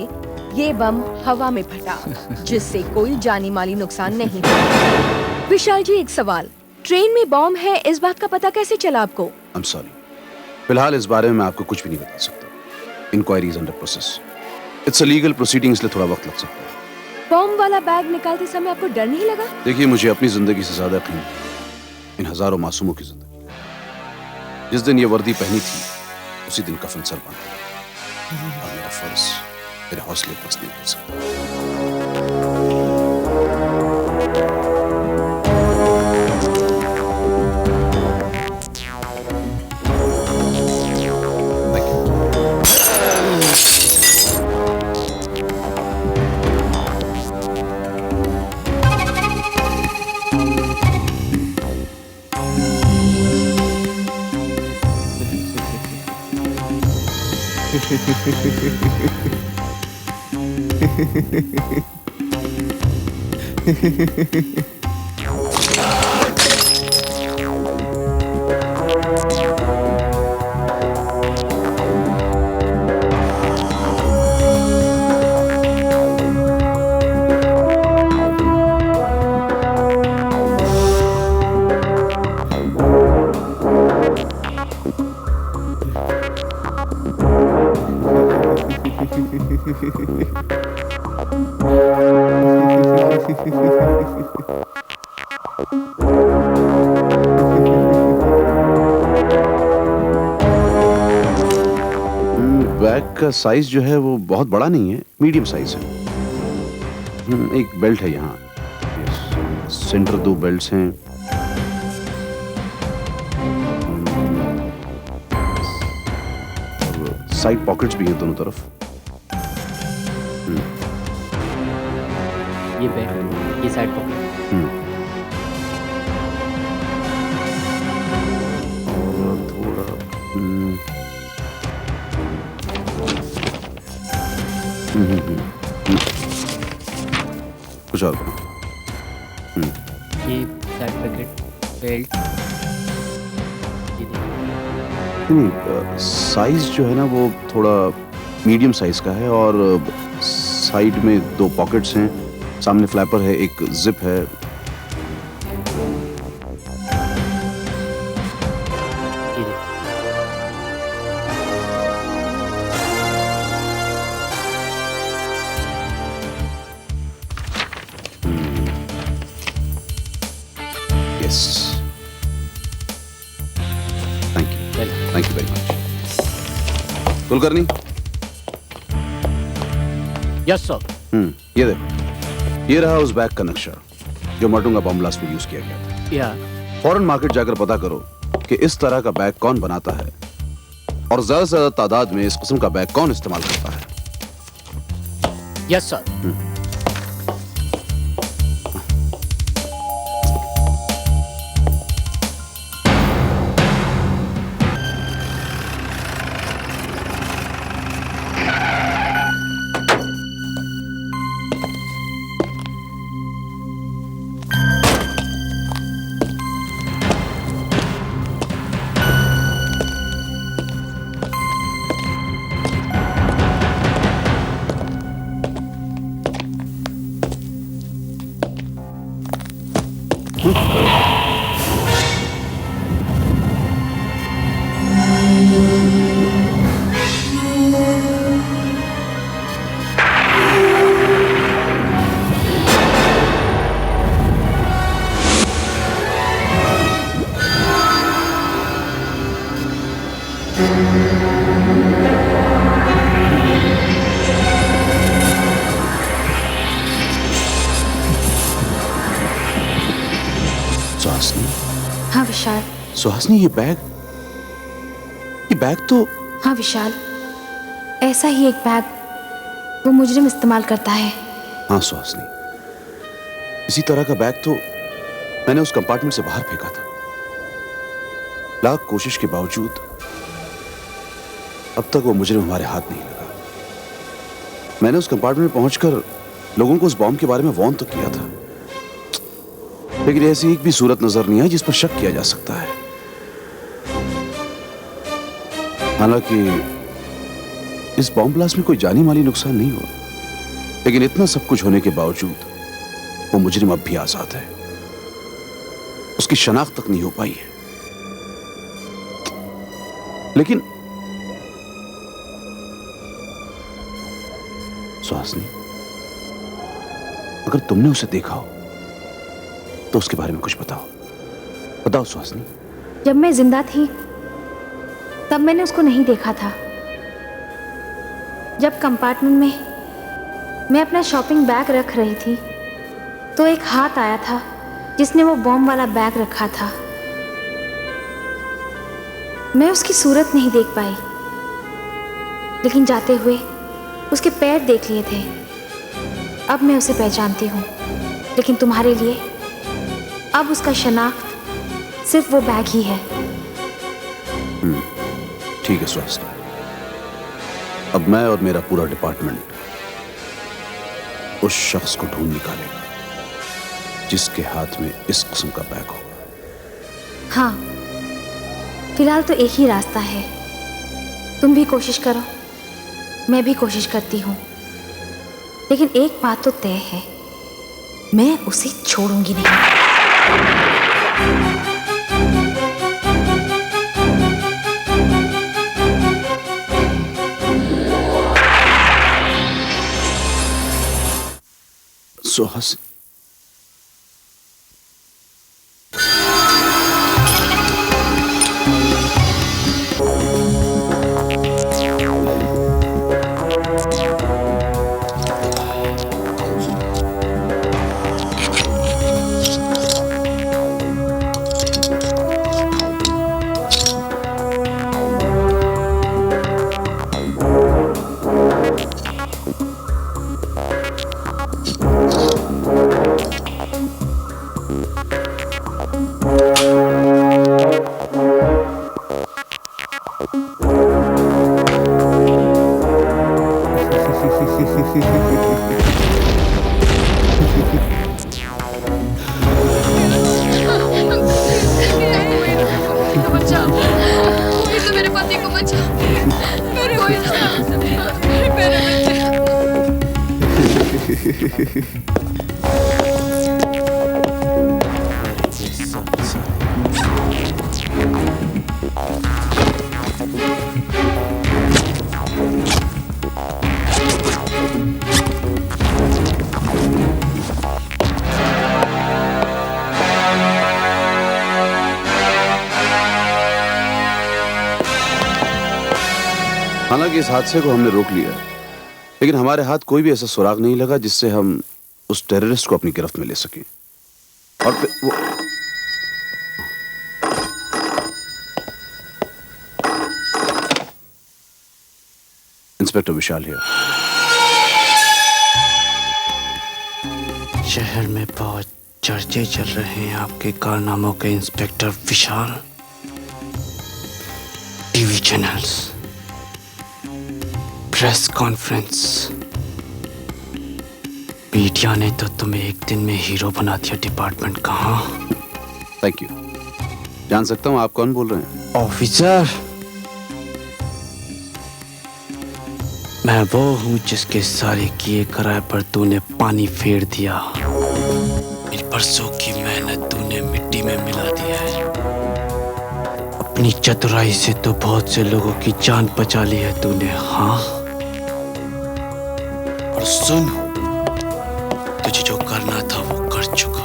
ये बम हवा में फटा, जिससे कोई जानी माली नुकसान नहीं हुआ। विशाल जी, एक सवाल, ट्रेन में बॉम्ब है इस बात का पता कैसे चला आपको? I'm sorry. फिलहाल इस बारे में मैं आपको कुछ भी नहीं बता सकता। Inquiry is under process. It's a legal proceeding, इसलिए थोड़ा वक्त लग सकता है। बॉम्ब वाला बैग निकालते समय आपको डर नहीं लगा? देखिए, मुझे अपनी जिंदगी से ज्यादा यकीन इन हजारों मासूमों की जिंदगी। जिस दिन ये वर्दी पहनी थी उसी दिन कफन सर बांधा, और मेरा फर्ज मेरे हौसले बस नहीं कर सकता। बैग का साइज जो है वो बहुत बड़ा नहीं है, मीडियम साइज है। एक बेल्ट है यहाँ, सेंटर 2 बेल्ट्स हैं। साइड पॉकेट्स भी हैं दोनों तरफ। ये बैग, ये साइड पॉकेट। और थोड़ा कुछ और बनाओ। ये साइड पॉकेट, बेल्ट। ये नहीं, साइज जो है ना वो थोड़ा मीडियम साइज का है, और साइड में 2 पॉकेट्स हैं, सामने फ्लैपर है, एक जिप है। Yes, thank you very much. Kulkarni. Yes sir. ये देखो, ये रहा उस बैग का नक्शा जो माटुंगा बम ब्लास्ट में यूज किया गया था। या फॉरेन मार्केट जाकर पता करो कि इस तरह का बैग कौन बनाता है, और ज्यादा से ज्यादा तादाद में इस किस्म का बैग कौन इस्तेमाल करता है। Yes sir. सुहासिनी, हाँ विशाल। सुहासिनी, ये बैग तो। हाँ विशाल, ऐसा ही एक बैग वो मुजरिम इस्तेमाल करता है। हाँ सुहासिनी, इसी तरह का बैग तो मैंने उस कंपार्टमेंट से बाहर फेंका था। लाख कोशिश के बावजूद अब तक वो मुजरिम हमारे हाथ नहीं लगा। मैंने उस कंपार्टमेंट में पहुंचकर लोगों को उस बॉम्ब के बारे में वार्न तो किया था, लेकिन ऐसी एक भी सूरत नजर नहीं आई जिस पर शक किया जा सकता है। हालांकि इस बॉम्ब ब्लास्ट में कोई जानी माली नुकसान नहीं हुआ, लेकिन इतना सब कुछ होने के बावजूद वो मुजरिम अब भी आजाद है। उसकी शनाख्त तक नहीं हो पाई है। लेकिन सुहासिनी, अगर तुमने उसे देखा हो तो उसके बारे में कुछ बताओ सुहासिनी। जब मैं जिंदा थी तब मैंने उसको नहीं देखा था। जब कंपार्टमेंट में मैं अपना शॉपिंग बैग रख रही थी तो एक हाथ आया था जिसने वो बॉम्ब वाला बैग रखा था। मैं उसकी सूरत नहीं देख पाई, लेकिन जाते हुए उसके पैर देख लिए थे। अब मैं उसे पहचानती हूँ, लेकिन तुम्हारे लिए अब उसका शनाख्त सिर्फ वो बैग ही है। ठीक है सुहासिनी, अब मैं और मेरा पूरा डिपार्टमेंट उस शख्स को ढूंढ निकालेगा जिसके हाथ में इस किस्म का बैग होगा। हाँ, फिलहाल तो एक ही रास्ता है। तुम भी कोशिश करो, मैं भी कोशिश करती हूँ, लेकिन एक बात तो तय है, मैं उसे छोड़ूंगी नहीं। सुहासिनी, बचाओ, कोई तो मेरे पति को बचाओ, मेरे कोई मेरे हालांकि इस हादसे को हमने रोक लिया, लेकिन हमारे हाथ कोई भी ऐसा सुराग नहीं लगा जिससे हम उस टेररिस्ट को अपनी गिरफ्त में ले सकें। और फिर वो इंस्पेक्टर विशाल है। शहर में बहुत चर्चे चल रहे हैं आपके कारनामों के, inspector Vishal. TV channels, press conference, media ने तो तुम्हें एक दिन में हीरो बना दिया डिपार्टमेंट का। हाँ, थैंक यू। जान सकता हूं आप कौन बोल रहे हैं? ऑफिसर, मैं वो हूँ जिसके सारे किए कराए पर तूने पानी फेर दिया। मेरी बरसों की मेहनत तूने मिट्टी में मिला दी है। अपनी चतुराई से तो बहुत से लोगों की जान बचा ली है तूने। हाँ, और सुन, तुझे जो करना था वो कर चुका।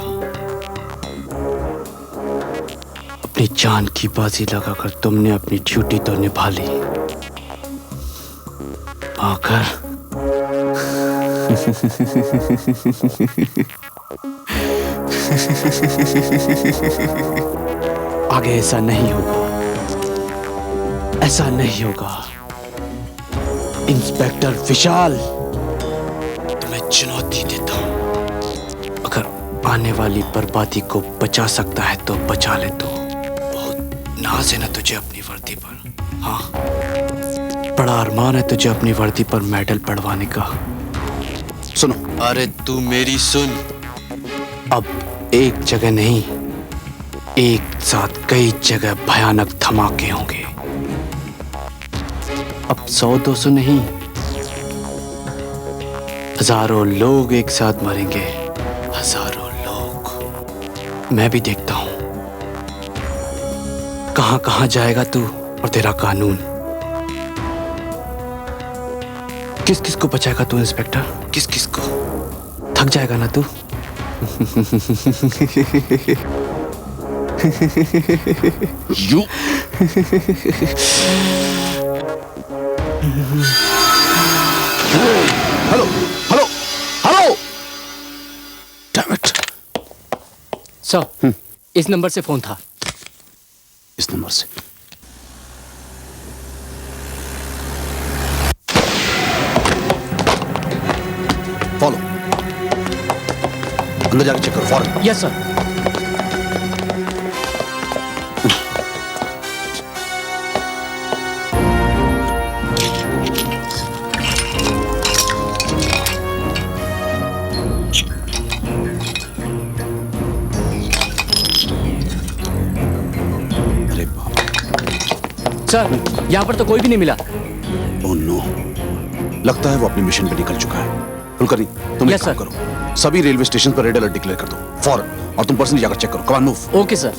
अपनी जान की बाजी लगाकर तुमने अपनी ड्यूटी तो निभा ली, आकर आगे ऐसा नहीं होगा, ऐसा नहीं होगा। इंस्पेक्टर विशाल, तुम्हें चुनौती देता हूं। अगर आने वाली बर्बादी को बचा सकता है तो बचा ले। तो बहुत नाज है ना तुझे अपनी वर्दी पर? हाँ, बड़ा अरमान है तुझे अपनी वर्दी पर मेडल पड़वाने का। सुनो, अरे तू मेरी सुन। अब एक जगह नहीं, एक साथ कई जगह भयानक धमाके होंगे। अब 100-200 नहीं, हजारों लोग एक साथ मरेंगे, हजारों लोग। मैं भी देखता हूं कहां कहां जाएगा तू और तेरा कानून। किस किस को बचाएगा तू इंस्पेक्टर? किस किस को? थक जाएगा ना तू? You hello hello hello, damn it. Sir, इस नंबर से फोन था। इस नंबर से? फॉलो, अंदर जाकर चेक करो फौरन। Yes sir. अरे बाप, सर, यहाँ पर तो कोई भी नहीं मिला। ओह नो, लगता है वो अपने मिशन पे निकल चुका है। कुलकर्णी, तुम एक Yes, काम sir. करो, सभी रेलवे स्टेशन पर रेड अलर्ट डिक्लेयर कर दो फौरन, और तुम पर्सनली जाकर चेक करो। Come on, move. Okay sir.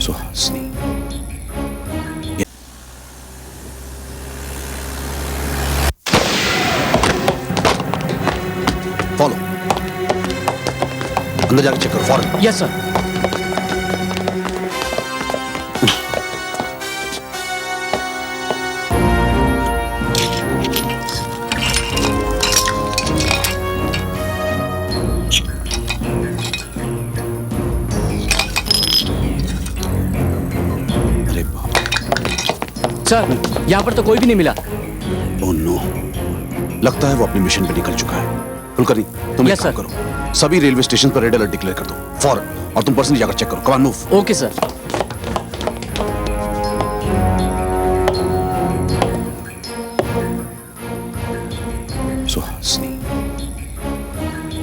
Suhasini, follow, अंदर जाकर चेक करो फौरन। Yes sir. अरे बाप, सर, यहाँ पर तो कोई भी नहीं मिला। ओह नो, लगता है वो अपने मिशन पे निकल चुका है। कुलकर्णी, तुम एक Yes, काम sir. करो, सभी रेलवे स्टेशन पर रेड अलर्ट डिक्लेयर कर दो फौरन, और तुम पर्सनली जाकर चेक करो। Come on, move. Okay sir. Suhasini,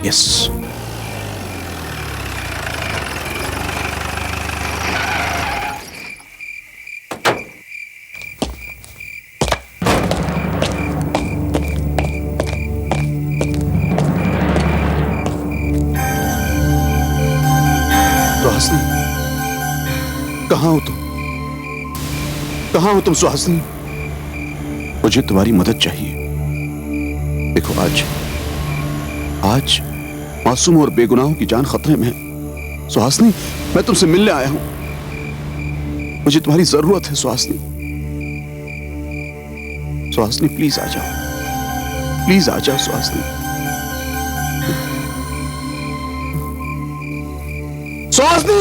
yes. Suhasini, कहाँ हो तुम? कहाँ हो तुम सुहासिनी? मुझे तुम्हारी मदद चाहिए। देखो, आज मासूम और बेगुनाहों की जान खतरे में है। सुहासिनी, मैं तुमसे मिलने आया हूं। मुझे तुम्हारी जरूरत है सुहासिनी। सुहासिनी, प्लीज आ जाओ, प्लीज आ जाओ सुहासिनी। सुहासिनी,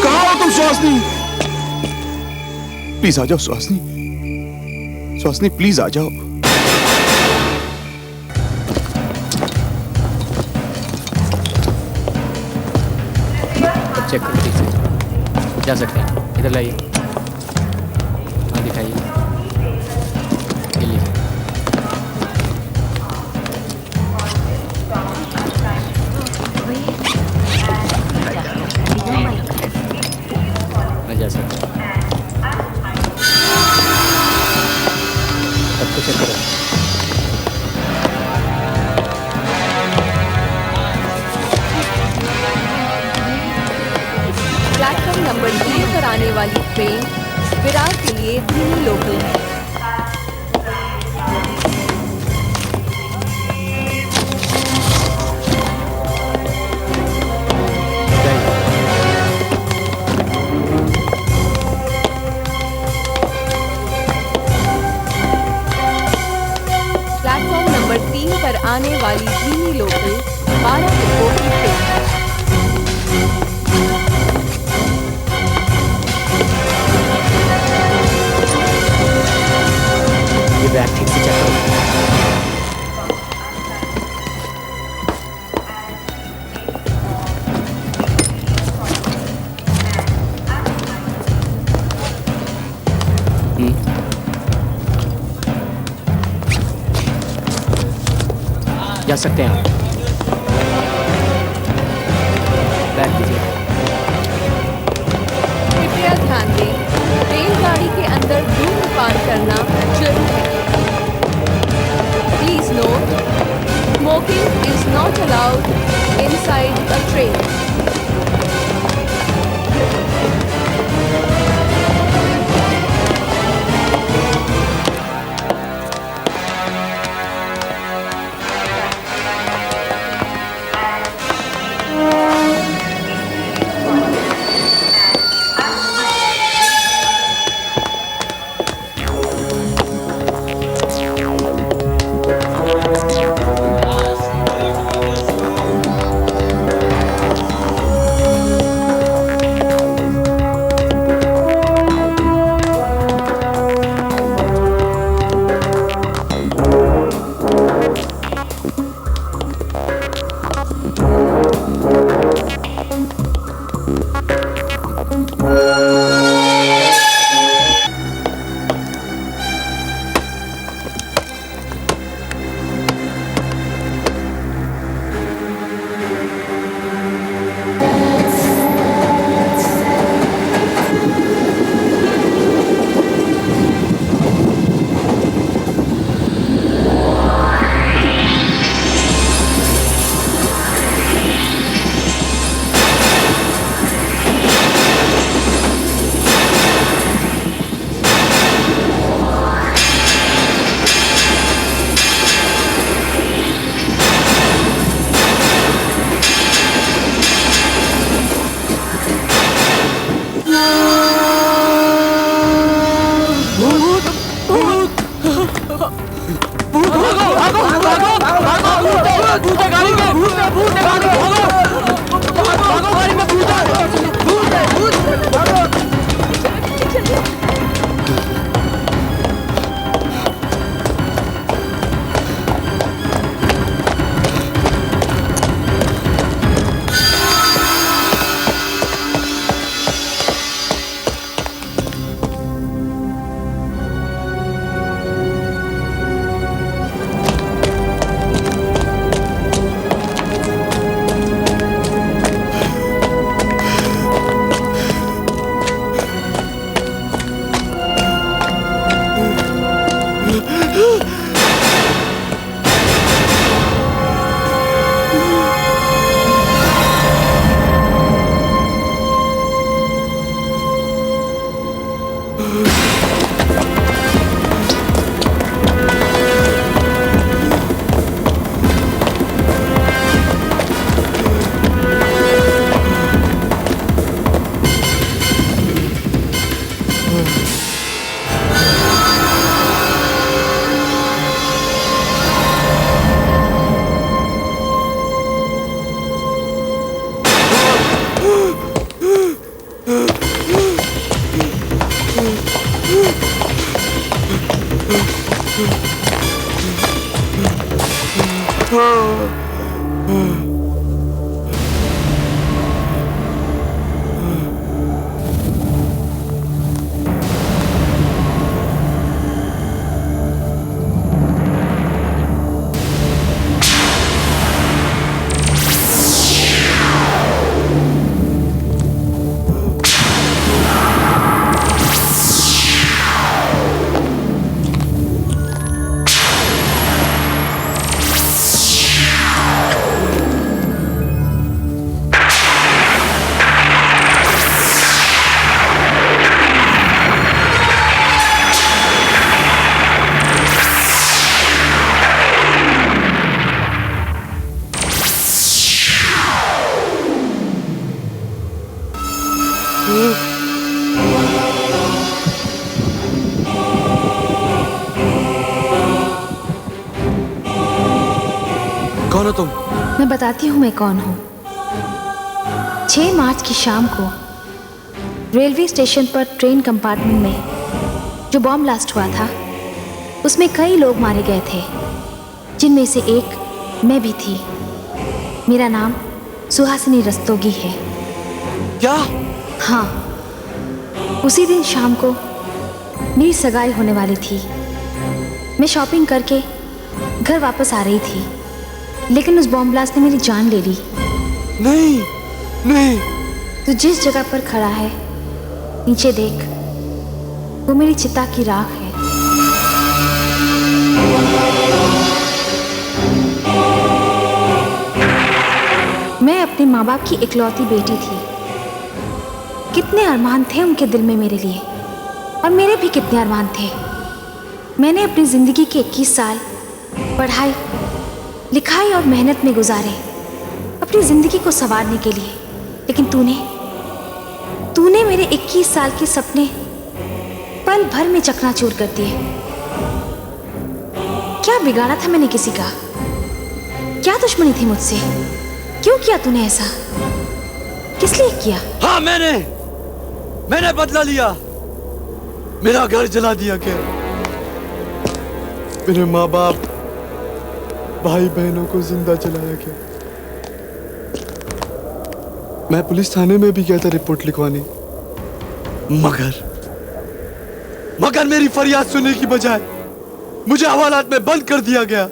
कहाँ हो तुम सुहासिनी? प्लीज आ जाओ सुहासिनी। सुहासिनी, प्लीज आ जाओ। चेक करो ठीक से। जा सकते हैं, इधर लाइए। हाँ, दिखाइए। ये लीजिए। मैं जा सकता हूँ। सबको चेक करो। प्लेटफॉर्म नंबर 3 पर आने वाली ट्रेन विरार के लिए धीमी लोकल है। घर आने वाली धीमी लोकल 12 डिब्बों की ट्रेन है। ये बैग ठीक से चेक करो। जा सकते हैं आप। बैग दीजिए। कृपया ध्यान दें, रेलगाड़ी के अंदर धूम्रपान करना जुर्म है। Please note, smoking is not allowed inside a train. कौन हो तुम? मैं बताती हूँ मैं कौन हूँ। 6 मार्च की शाम को रेलवे स्टेशन पर ट्रेन कंपार्टमेंट में जो बॉम्ब ब्लास्ट हुआ था उसमें कई लोग मारे गए थे, जिनमें से एक मैं भी थी। मेरा नाम सुहासिनी रस्तोगी है। क्या? हाँ, उसी दिन शाम को मेरी सगाई होने वाली थी। मैं शॉपिंग करके घर वापस आ रही थी, लेकिन उस बॉम्ब ब्लास्ट ने मेरी जान ले ली। नहीं, नहीं। तू जिस जगह पर खड़ा है नीचे देख, वो मेरी चिता की राख है। मैं अपने माँ बाप की इकलौती बेटी थी। कितने अरमान थे उनके दिल में मेरे लिए, और मेरे भी कितने अरमान थे। मैंने अपनी जिंदगी के 21 साल पढ़ाई लिखाई और मेहनत में गुजारे अपनी जिंदगी को संवारने के लिए, लेकिन तूने मेरे 21 साल के सपने पल भर में चकनाचूर कर दिए। क्या बिगाड़ा था मैंने किसी का? क्या दुश्मनी थी मुझसे? क्यों किया तूने ऐसा? किस लिए किया? हाँ, मैंने बदला लिया। मेरा घर जला दिया क्या? मेरे माँ बाप भाई बहनों को जिंदा जलाया क्या? मैं पुलिस थाने में भी गया था रिपोर्ट लिखवाने, मगर मेरी फरियाद सुनने की बजाय मुझे हवालात में बंद कर दिया गया।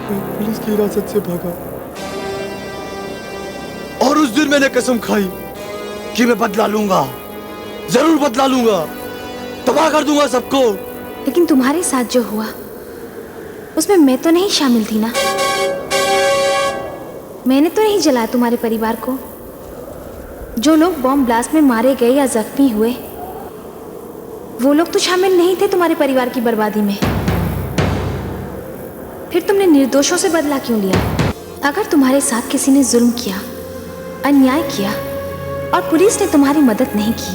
मैं पुलिस की हिरासत से भागा, और उस दिन मैंने कसम खाई कि मैं बदला लूंगा, जरूर बदला लूंगा, तबाह कर दूंगा सबको। लेकिन तुम्हारे साथ जो हुआ उसमें मैं तो नहीं शामिल थी ना। मैंने तो नहीं जलाया तुम्हारे परिवार को। जो लोग बॉम्ब ब्लास्ट में मारे गए या जख्मी हुए, वो लोग तो शामिल नहीं थे तुम्हारे परिवार की बर्बादी में। फिर तुमने निर्दोषों से बदला क्यों लिया? अगर तुम्हारे साथ किसी ने जुल्म किया, अन्याय किया और पुलिस ने तुम्हारी मदद नहीं की,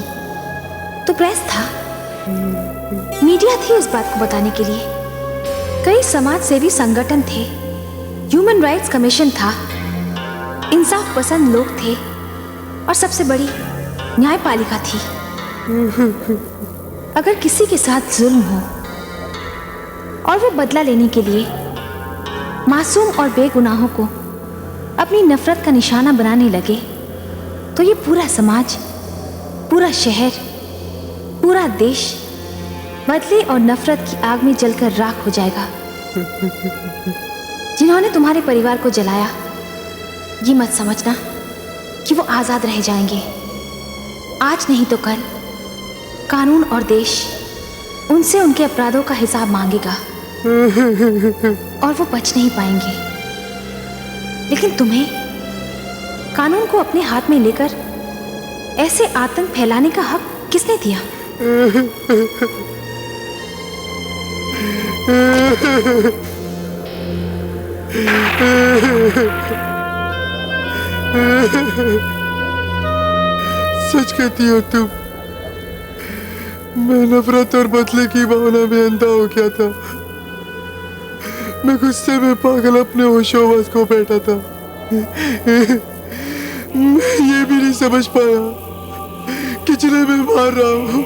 तो प्रेस था, मीडिया थी इस बात को बताने के लिए। कई समाज सेवी संगठन थे, ह्यूमन राइट्स कमीशन था, इंसाफ पसंद लोग थे, और सबसे बड़ी न्यायपालिका थी। अगर किसी के साथ जुल्म हो और वो बदला लेने के लिए मासूम और बेगुनाहों को अपनी नफरत का निशाना बनाने लगे, तो ये पूरा समाज, पूरा शहर, पूरा देश बदले और नफरत की आग में जलकर राख हो जाएगा। जिन्होंने तुम्हारे परिवार को जलाया, ये मत समझना कि वो आजाद रह जाएंगे। आज नहीं तो कल कानून और देश उनसे उनके अपराधों का हिसाब मांगेगा, और वो बच नहीं पाएंगे। लेकिन तुम्हें कानून को अपने हाथ में लेकर ऐसे आतंक फैलाने का हक किसने दिया? सच कहती हो तुम। मैं नफरत और बदले की भावना में अंधा हो गया था। मैं गुस्से में पागल अपने होशोवास को बैठा था। मैं ये भी नहीं समझ पाया कि जिन्हें मैं मार रहा हूँ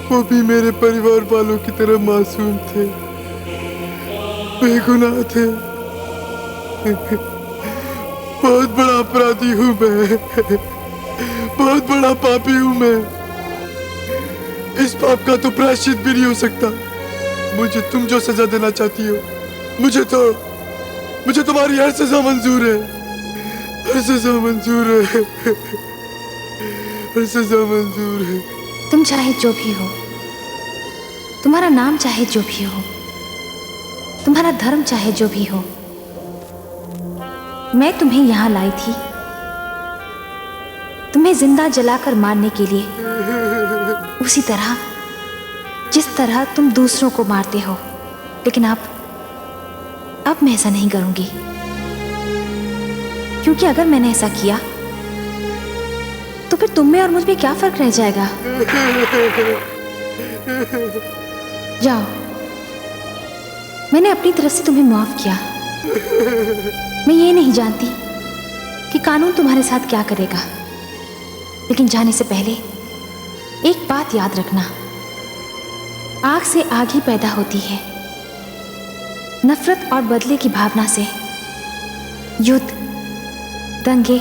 वो भी मेरे परिवार वालों की तरह मासूम थे, बेगुनाह थे। बहुत बड़ा अपराधी हूँ मैं, बहुत बड़ा पापी हूँ मैं। इस पाप का तो प्रायश्चित भी नहीं हो सकता। मुझे तुम जो सजा देना चाहती हो, मुझे तुम्हारी हर सजा मंजूर है, हर सजा मंजूर है, हर सजा मंजूर है। तुम चाहे जो भी हो, तुम्हारा नाम चाहे जो भी हो, तुम्हारा धर्म चाहे जो भी हो, मैं तुम्हें यहां लाई थी तुम्हें जिंदा जलाकर मारने के लिए, उसी तरह जिस तरह तुम दूसरों को मारते हो। लेकिन अब मैं ऐसा नहीं करूंगी, क्योंकि अगर मैंने ऐसा किया तो फिर तुम में और मुझ में क्या फर्क रह जाएगा? जाओ, मैंने अपनी तरफ से तुम्हें माफ किया। मैं ये नहीं जानती कि कानून तुम्हारे साथ क्या करेगा, लेकिन जाने से पहले एक बात याद रखना, आग से आग ही पैदा होती है। नफरत और बदले की भावना से युद्ध, दंगे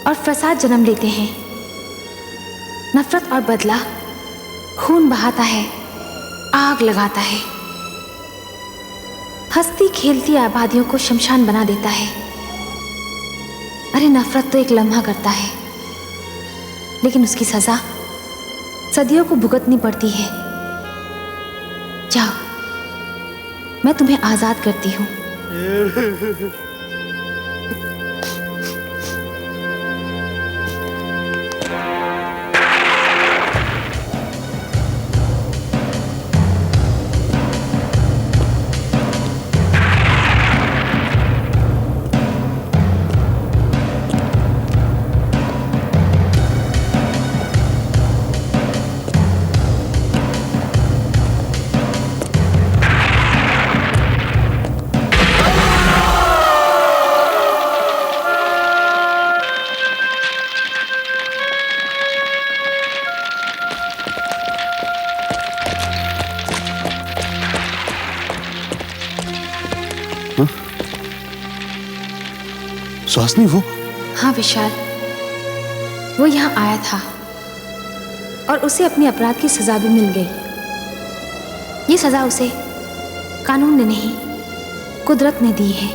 और फसाद जन्म लेते हैं। नफरत और बदला खून बहाता है, आग लगाता है, हंसती खेलती आबादियों को शमशान बना देता है। अरे नफरत तो एक लम्हा करता है, लेकिन उसकी सजा सदियों को भुगतनी पड़ती है। जाओ, मैं तुम्हें आजाद करती हूँ। सुहासिनी वो? हाँ विशाल, वो यहाँ आया था और उसे अपने अपराध की सजा भी मिल गई। ये सजा उसे कानून ने नहीं, कुदरत ने दी है।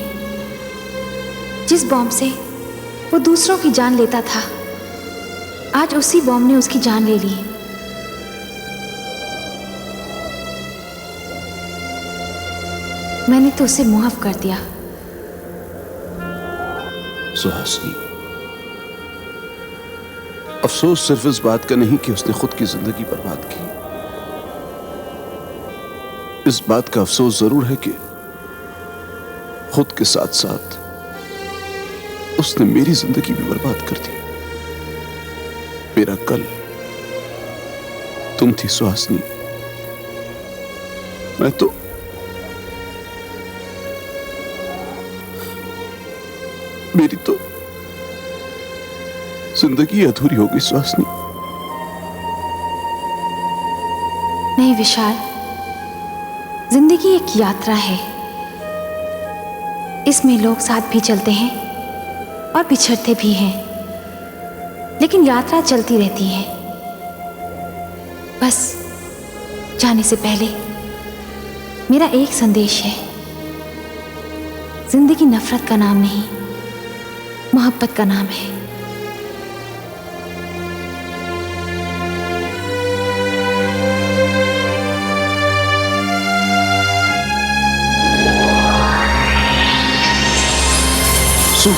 जिस बॉम्ब से वो दूसरों की जान लेता था, आज उसी बॉम्ब ने उसकी जान ले ली। मैंने तो उसे मुआफ कर दिया। सुहासिनी, अफसोस सिर्फ इस बात का नहीं कि उसने खुद की जिंदगी बर्बाद की, इस बात का अफसोस जरूर है कि खुद के साथ साथ उसने मेरी जिंदगी भी बर्बाद कर दी। मेरा कल तुम थी सुहासिनी, मैं तो मेरी तो जिंदगी अधूरी हो गई सुहासिनी। नहीं विशाल, जिंदगी एक यात्रा है। इसमें लोग साथ भी चलते हैं और बिछड़ते भी हैं, लेकिन यात्रा चलती रहती है। बस जाने से पहले मेरा एक संदेश है, जिंदगी नफरत का नाम नहीं, मोहब्बत का नाम है। सु